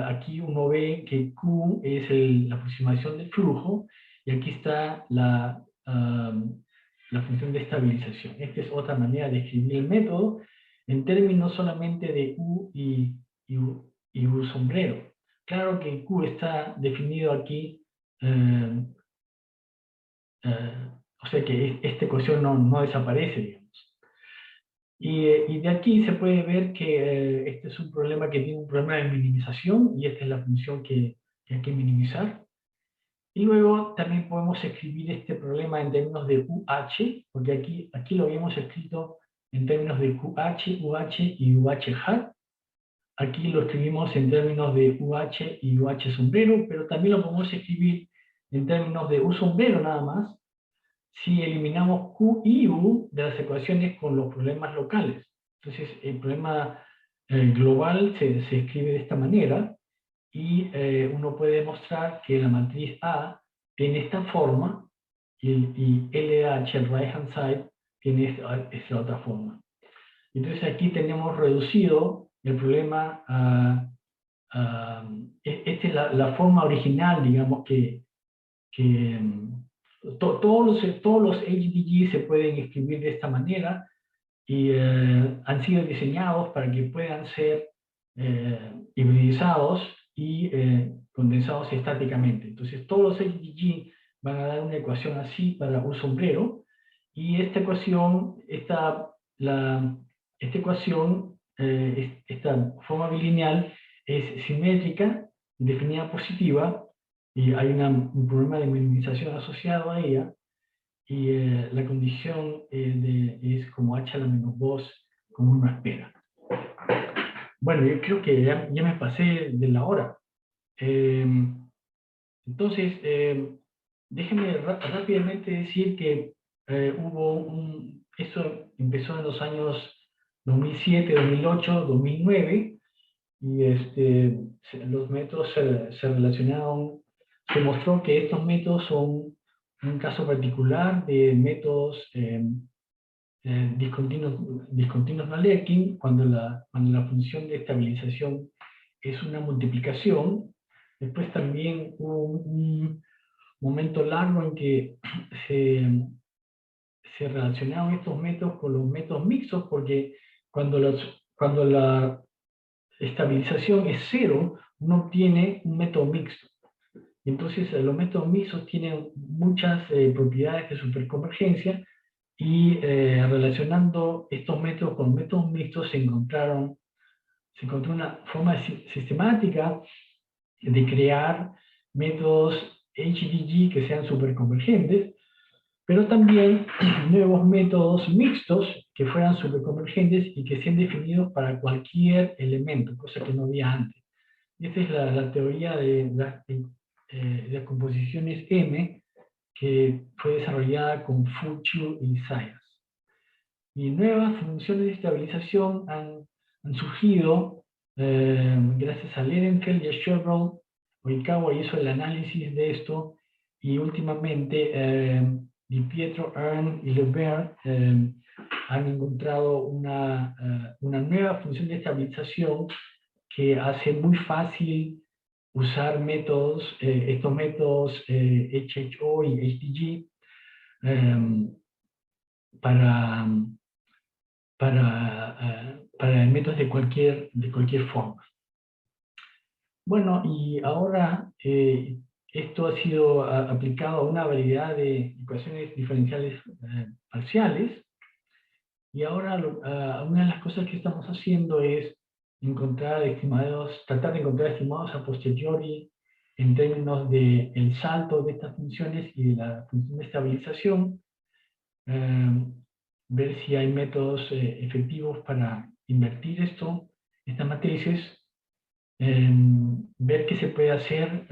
S2: Aquí uno ve que Q es la aproximación del flujo, y aquí está la función de estabilización. Esta es otra manera de escribir el método en términos solamente de U y U sombrero. Claro que Q está definido aquí, o sea que esta ecuación no desaparece, digamos. Y de aquí se puede ver que este es un problema que tiene un problema de minimización, y esta es la función que hay que minimizar. Y luego también podemos escribir este problema en términos de UH, porque aquí lo habíamos escrito en términos de QH, UH y UH hat. Aquí lo escribimos en términos de UH y UH sombrero, pero también lo podemos escribir en términos de U sombrero nada más, si eliminamos Q y U de las ecuaciones con los problemas locales. Entonces, el problema global se escribe de esta manera, y uno puede demostrar que la matriz A tiene esta forma, y LH, el right hand side, tiene esta otra forma. Entonces aquí tenemos reducido el problema esta es la forma original, digamos, que todos los HDG se pueden escribir de esta manera, y han sido diseñados para que puedan ser hibridizados y condensados estáticamente. Entonces todos los HDG van a dar una ecuación así para un sombrero, y esta ecuación, esta forma bilineal es simétrica, definida positiva, y hay un problema de minimización asociado a ella, y la condición es como h a la menos 2, como uno espera. Bueno, yo creo que ya me pasé de la hora. Entonces, déjenme rápidamente decir que esto empezó en los años 2007, 2008, 2009, y los métodos se relacionaron. Se mostró que estos métodos son un caso particular de métodos discontinuos Galerkin, cuando la función de estabilización es una multiplicación. Después también hubo un momento largo en que se relacionaron estos métodos con los métodos mixtos, porque cuando la estabilización es cero, uno obtiene un método mixto. Entonces los métodos mixtos tienen muchas propiedades de superconvergencia, y relacionando estos métodos con métodos mixtos se encontró una forma sistemática de crear métodos HDG que sean superconvergentes, pero también nuevos métodos mixtos que fueran superconvergentes y que sean definidos para cualquier elemento, cosa que no había antes. Y esta es la teoría de las composiciones M, que fue desarrollada con Fu-Chu y Zayas. Y nuevas funciones de estabilización han surgido gracias a Ledenfeld y a Chevron. Oikawa hizo el análisis de esto, y últimamente Di Pietro, Ern y Lebert han encontrado una nueva función de estabilización que hace muy fácil usar estos métodos HHO y HDG para métodos de cualquier forma. Bueno, y ahora esto ha sido aplicado a una variedad de ecuaciones diferenciales parciales, y ahora una de las cosas que estamos haciendo es tratar de encontrar estimados a posteriori en términos del salto de estas funciones y de la función de estabilización, ver si hay métodos efectivos para invertir estas matrices, ver qué se puede hacer,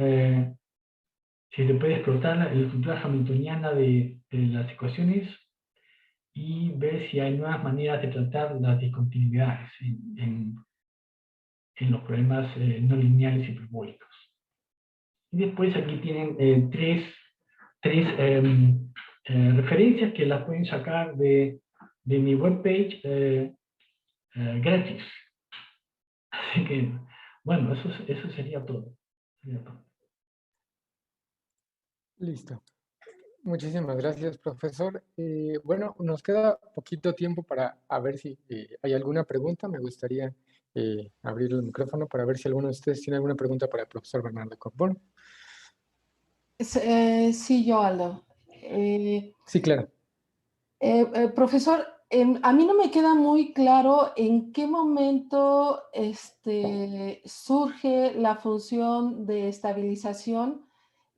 S2: si se puede explotar la estructura hamiltoniana de las ecuaciones, y ver si hay nuevas maneras de tratar las discontinuidades en los problemas no lineales hiperbólicos. Y después aquí tienen tres referencias que las pueden sacar de mi webpage gratis. Así que, bueno, eso sería todo.
S3: Listo. Muchísimas gracias, profesor. Bueno, nos queda poquito tiempo para a ver si hay alguna pregunta. Me gustaría abrir el micrófono para ver si alguno de ustedes tiene alguna pregunta para el profesor Bernardo Corbón.
S1: Sí, yo, Aldo.
S3: Sí, claro.
S1: Profesor, a mí no me queda muy claro en qué momento surge la función de estabilización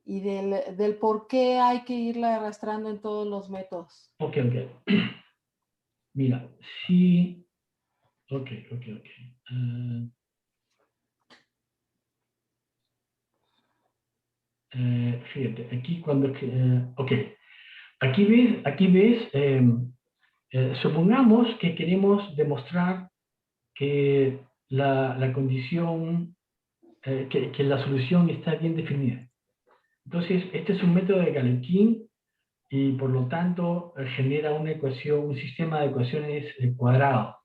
S1: y del por qué hay que irla arrastrando en todos los métodos.
S2: Ok. Mira, sí. Ok. Fíjate, aquí cuando... ok. Aquí ves supongamos que queremos demostrar que la condición, que la solución está bien definida. Entonces, este es un método de Galenkin y por lo tanto genera una ecuación, un sistema de ecuaciones cuadrado.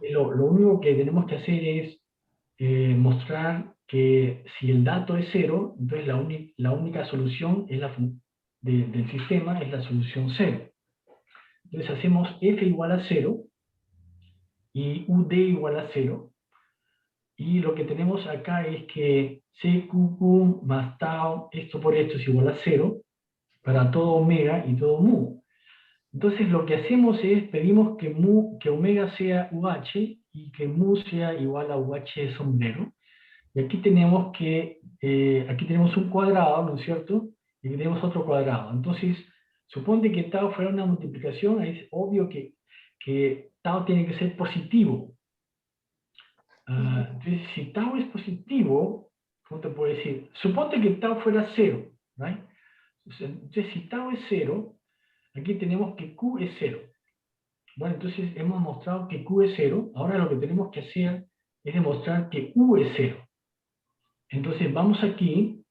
S2: Lo único que tenemos que hacer es mostrar que si el dato es 0, entonces la única solución es del sistema es la solución 0. Entonces hacemos f igual a 0 y ud igual a 0. Y lo que tenemos acá es que CQQ más tau, esto por esto es igual a 0, para todo omega y todo mu. Entonces lo que hacemos es, pedimos que omega sea UH y que mu sea igual a UH sombrero. Y aquí tenemos un cuadrado, ¿no es cierto? Y aquí tenemos otro cuadrado. Entonces, suponte que tau fuera una multiplicación, es obvio que tau tiene que ser positivo. Entonces, si tau es positivo, ¿cómo te puedo decir? Suponte que tau fuera 0, ¿right? Entonces, si tau es 0, aquí tenemos que Q es 0. Bueno, entonces hemos mostrado que Q es 0. Ahora lo que tenemos que hacer es demostrar que U es 0. Entonces vamos aquí,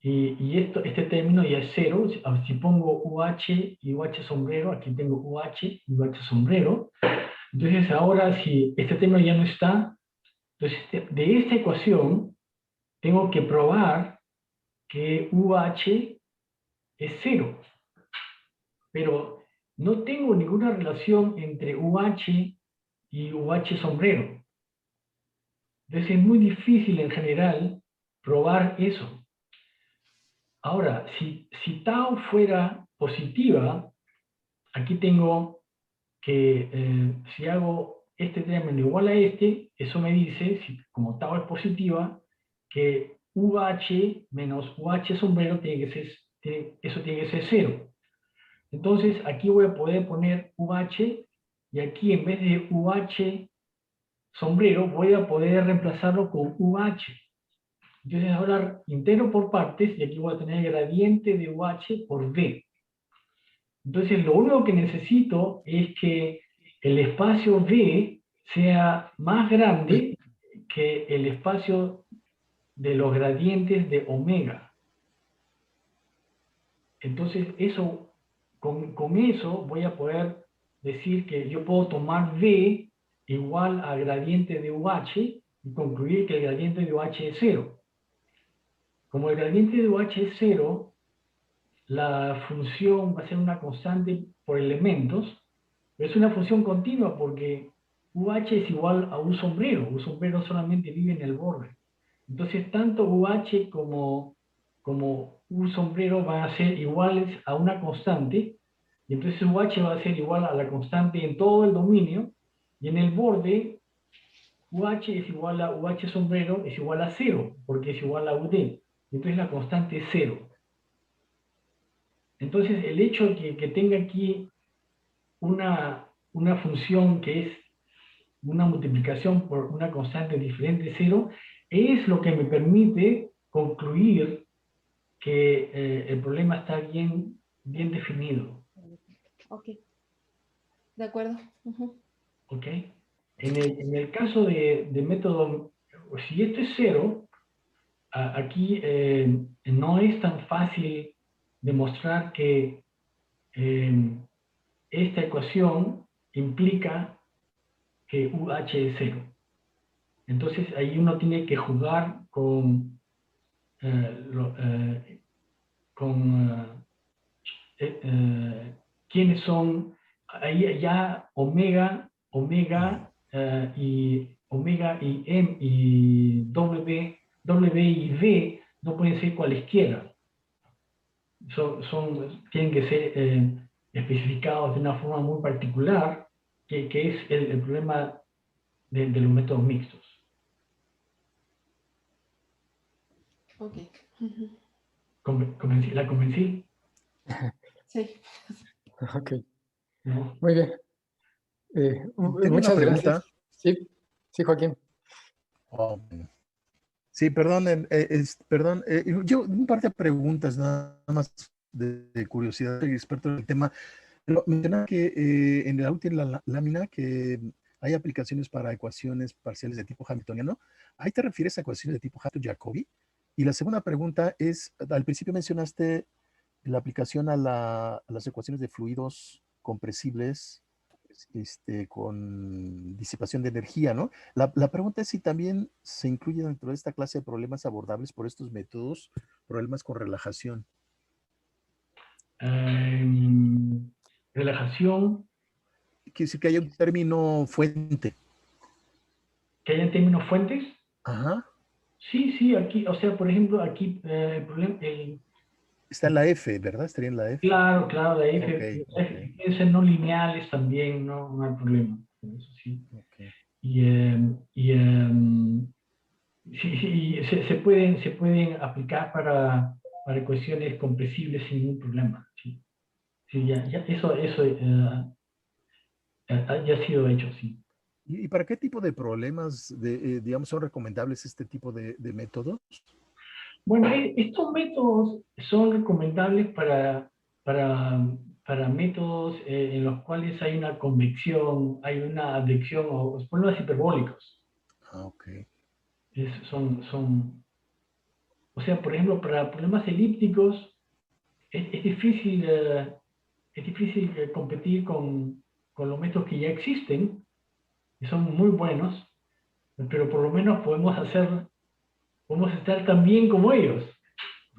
S2: y este término ya es 0. Si pongo UH y UH sombrero, aquí tengo UH y UH sombrero. Entonces ahora si este término ya no está, entonces de esta ecuación tengo que probar que UH es 0. Pero no tengo ninguna relación entre UH y UH sombrero. Entonces es muy difícil en general probar eso. Ahora, si tau fuera positiva, aquí tengo que, si hago este término igual a este, eso me dice, como tau es positiva, que UH menos UH sombrero eso tiene que ser 0. Entonces aquí voy a poder poner UH y aquí en vez de UH sombrero voy a poder reemplazarlo con UH. Entonces ahora integro por partes y aquí voy a tener el gradiente de UH por V. Entonces lo único que necesito es que el espacio V sea más grande que el espacio de los gradientes de omega. Entonces con eso voy a poder decir que yo puedo tomar V igual a gradiente de UH y concluir que el gradiente de UH es 0. Como el gradiente de UH es 0, la función va a ser una constante por elementos. Es una función continua porque UH es igual a un sombrero. Un sombrero solamente vive en el borde. Entonces, tanto UH como un sombrero van a ser iguales a una constante. Y entonces UH va a ser igual a la constante en todo el dominio. Y en el borde, UH es igual a UH sombrero, es igual a 0, porque es igual a UD. Entonces la constante es 0. Entonces el hecho de que tenga aquí una función que es una multiplicación por una constante diferente de 0, es lo que me permite concluir que el problema está bien definido.
S1: Ok. De acuerdo. Ujú.
S2: ¿Ok? En el caso de método, si esto es 0, aquí no es tan fácil demostrar que esta ecuación implica que UH es 0. Entonces ahí uno tiene que jugar con, quiénes son, ahí ya omega y M y W y V no pueden ser cualesquiera. Tienen que ser especificados de una forma muy particular, que es el problema de los métodos mixtos.
S1: Ok. Ujú.
S2: ¿La convencí?
S1: Sí.
S3: Ok,
S2: ¿No?
S3: muy bien.
S4: Tengo una
S3: Muchas
S4: pregunta.
S3: gracias. Sí, sí, Joaquín.
S4: Oh, sí, perdón, perdón, yo un par de preguntas nada más de curiosidad, soy experto en el tema. Pero menciona que en la última lámina que hay aplicaciones para ecuaciones parciales de tipo hamiltoniano. ¿Ahí te refieres a ecuaciones de tipo Jacobi? Y la segunda pregunta es, al principio mencionaste la aplicación a las ecuaciones de fluidos compresibles con disipación de energía, ¿no? La pregunta es si también se incluye dentro de esta clase de problemas abordables por estos métodos, problemas con relajación.
S2: Relajación,
S4: Quiere decir que haya un término fuente.
S2: que haya términos fuentes.
S4: Ajá.
S2: Sí, aquí, o sea, por ejemplo, aquí el problema,
S4: Está en la F, ¿verdad? Estaría en la F.
S2: claro, de ahí
S4: Ok, ok,
S2: pueden ser no lineales también, no hay problema, eso sí.
S4: ok.
S2: Sí, se pueden aplicar para ecuaciones compresibles sin ningún problema. Sí, sí eso ya ha sido hecho, sí.
S4: ¿Y para qué tipo de problemas, digamos, son recomendables este tipo de métodos?
S2: Bueno, estos métodos son recomendables para métodos en los cuales hay una convección, hay una advección o problemas hiperbólicos.
S4: Ah, ok.
S2: O sea, por ejemplo, para problemas elípticos es difícil, competir con los métodos que ya existen, que son muy buenos, pero por lo menos podemos estar tan bien como ellos.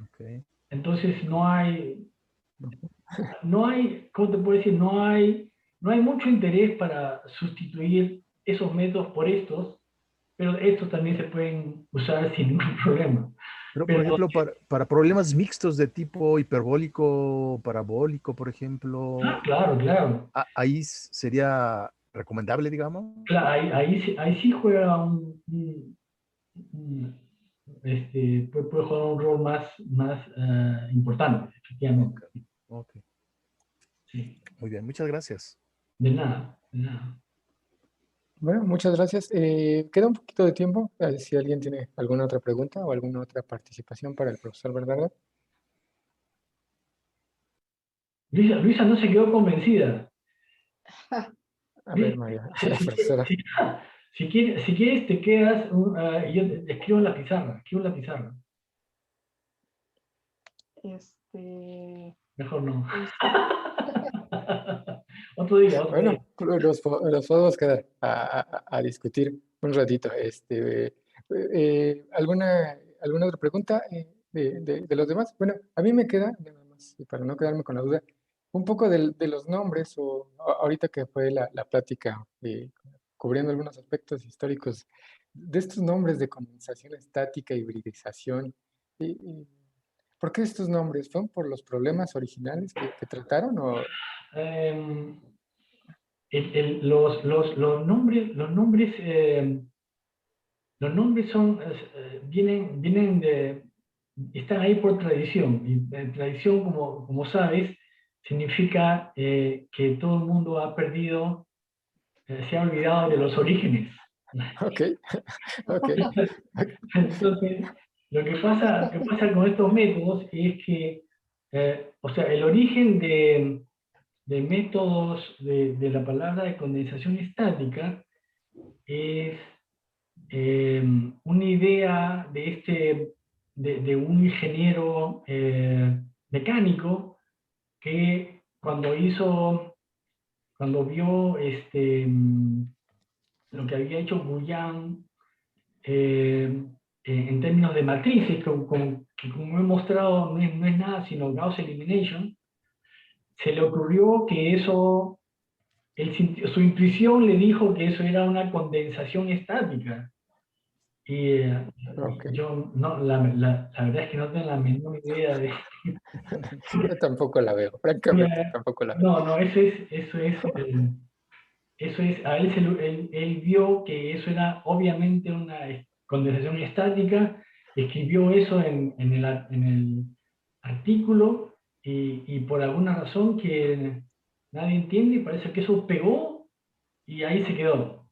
S4: Okay.
S2: Entonces no hay, ¿cómo te puedo decir? No hay mucho interés para sustituir esos métodos por estos, pero estos también se pueden usar sin ningún problema.
S4: Pero, por
S2: Pero,
S4: ejemplo, para problemas mixtos de tipo hiperbólico, parabólico, por ejemplo,
S2: claro.
S4: ahí sería recomendable, digamos.
S2: Claro, ahí sí juega puede jugar un rol más importante, efectivamente.
S4: Okay. Ok.
S2: Sí.
S4: Muy bien, muchas gracias.
S2: De nada, de nada.
S3: Bueno, muchas gracias. Queda un poquito de tiempo. Si alguien tiene alguna otra pregunta o alguna otra participación para el profesor Bernardo.
S2: Luisa no se quedó convencida.
S3: A ver, María,
S2: Si,
S3: la
S2: si,
S3: profesora.
S2: si quieres te quedas, y yo te escribo en la pizarra, Mejor no.
S1: Pues,
S2: Otro día.
S3: Bueno, nos podemos quedar a discutir un ratito. ¿Alguna otra pregunta de los demás? Bueno, a mí me queda, nada más, y para no quedarme con la duda, un poco de los nombres, o ahorita que fue la plática, cubriendo algunos aspectos históricos de estos nombres de condensación estática, hibridización. ¿Por qué estos nombres? ¿Fueron por los problemas originales que trataron? ¿O?
S2: Em, los nombres están ahí por tradición. Y tradición, como sabes, significa que todo el mundo ha perdido, se ha olvidado de los orígenes.
S3: Ok, ok.
S2: Entonces, lo que pasa con estos métodos es que, o sea, el origen de métodos de la palabra de condensación estática es una idea de un ingeniero mecánico que cuando vio lo que había hecho Bouillon en términos de matrices, que como he mostrado no es nada sino Gauss Elimination, se le ocurrió que eso, su intuición le dijo que eso era una condensación estática. Y
S3: Ok.
S2: yo, no, la verdad es que no tengo la menor idea de...
S3: Yo tampoco la veo, francamente, tampoco la veo.
S2: No, a él vio que eso era obviamente una condensación estática, escribió eso en el artículo y por alguna razón que nadie entiende, parece que eso pegó y ahí se quedó.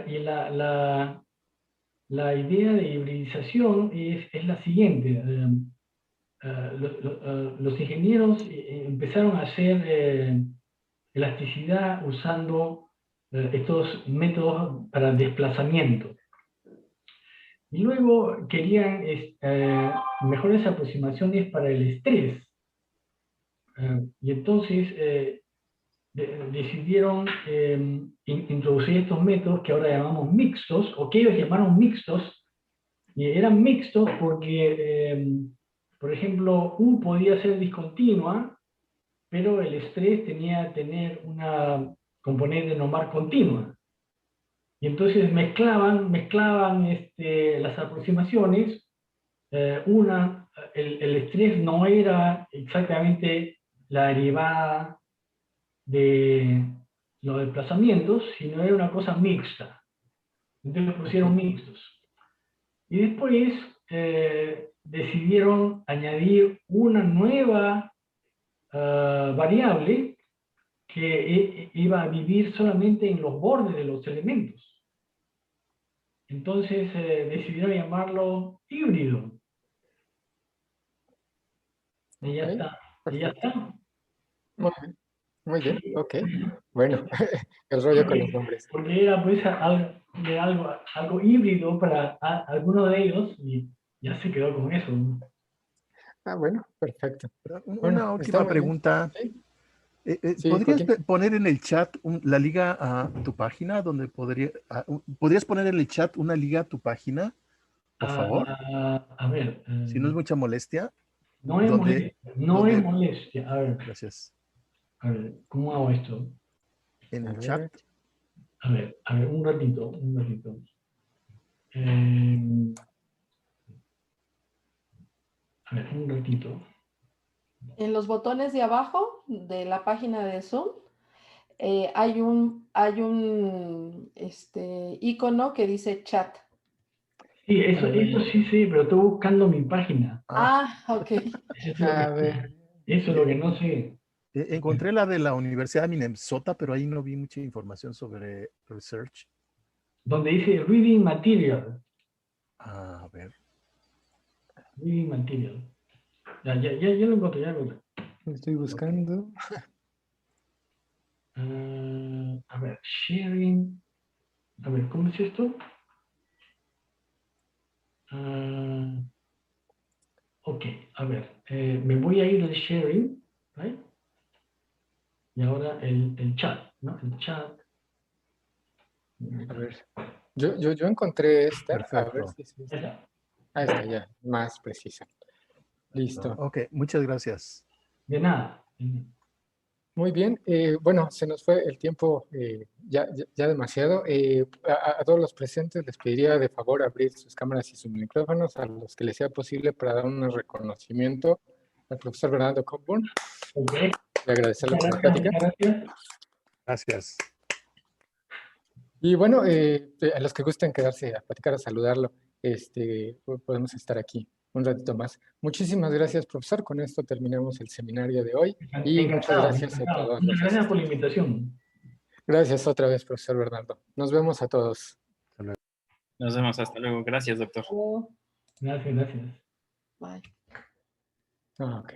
S2: Y la idea de hibridización es la siguiente. Los ingenieros empezaron a hacer elasticidad usando estos métodos para desplazamiento. Y luego querían mejores aproximaciones para el estrés. Y entonces decidieron introducir estos métodos que ahora llamamos mixtos, o que ellos llamaron mixtos, y eran mixtos porque, por ejemplo, U podía ser discontinua, pero el estrés tenía que tener una componente normal continua. Y entonces mezclaban las aproximaciones. El estrés no era exactamente la derivada de los desplazamientos, sino era una cosa mixta. Entonces los pusieron mixtos. Y después decidieron añadir una nueva variable que iba a vivir solamente en los bordes de los elementos. Entonces decidieron llamarlo híbrido. Y ya está. Y ya está.
S3: Muy bien, ok. Bueno, el rollo con los nombres.
S2: Porque era pues algo híbrido para alguno de ellos y ya se quedó con eso.
S3: Ah, bueno, perfecto.
S4: Una
S3: Bueno, está
S4: última
S3: muy bien.
S4: pregunta.
S3: Sí, sí,
S4: ¿Podrías
S3: Joaquín.
S4: poner en el chat la liga a tu página? Donde ¿podrías poner en el chat una liga a tu página, por favor?
S2: A ver.
S4: Si no es mucha molestia.
S2: No es
S4: Donde,
S2: molestia. No es molestia.
S4: gracias.
S2: A ver, ¿cómo hago esto?
S4: En
S3: A
S4: el chat.
S3: ver,
S2: A ver, un ratito. A ver, un ratito.
S1: En los botones de abajo de la página de Zoom hay un icono que dice chat.
S2: Sí, eso sí, pero estoy buscando mi página.
S1: Ok.
S3: a ver.
S2: Eso es lo que no sé.
S4: Encontré la de la Universidad de Minnesota, pero ahí no vi mucha información sobre research.
S2: Donde dice Reading Material.
S4: A ver.
S2: Reading Material. Ya lo encontré, ya lo encontré.
S3: Estoy buscando.
S2: A ver, sharing. A ver, ¿cómo es esto? Ok, a ver. Me voy a ir al sharing. ¿Right? Y ahora el chat, ¿no? El chat.
S3: A ver. Yo encontré esta. A ver
S4: Perfecto.
S3: si es esta. Ah, está ya, más precisa. Listo.
S4: Ok, muchas gracias.
S2: De nada.
S3: Muy bien, bueno, se nos fue el tiempo ya demasiado. A todos los presentes les pediría de favor abrir sus cámaras y sus micrófonos a los que les sea posible para dar un reconocimiento al profesor Bernardo Cockburn
S2: Okay.
S3: y agradecerle por la plática.
S2: Gracias.
S4: Gracias.
S3: Y bueno, a los que gusten quedarse a platicar, a saludarlo, podemos estar aquí un ratito más. Muchísimas gracias, profesor. Con esto terminamos el seminario de hoy y muchas gracias a todos.
S2: Muchas gracias por la invitación.
S3: Gracias otra vez, profesor Bernardo. Nos vemos a todos.
S5: Nos vemos, hasta luego. Gracias, doctor.
S2: Gracias.
S1: Bye.
S3: Ok.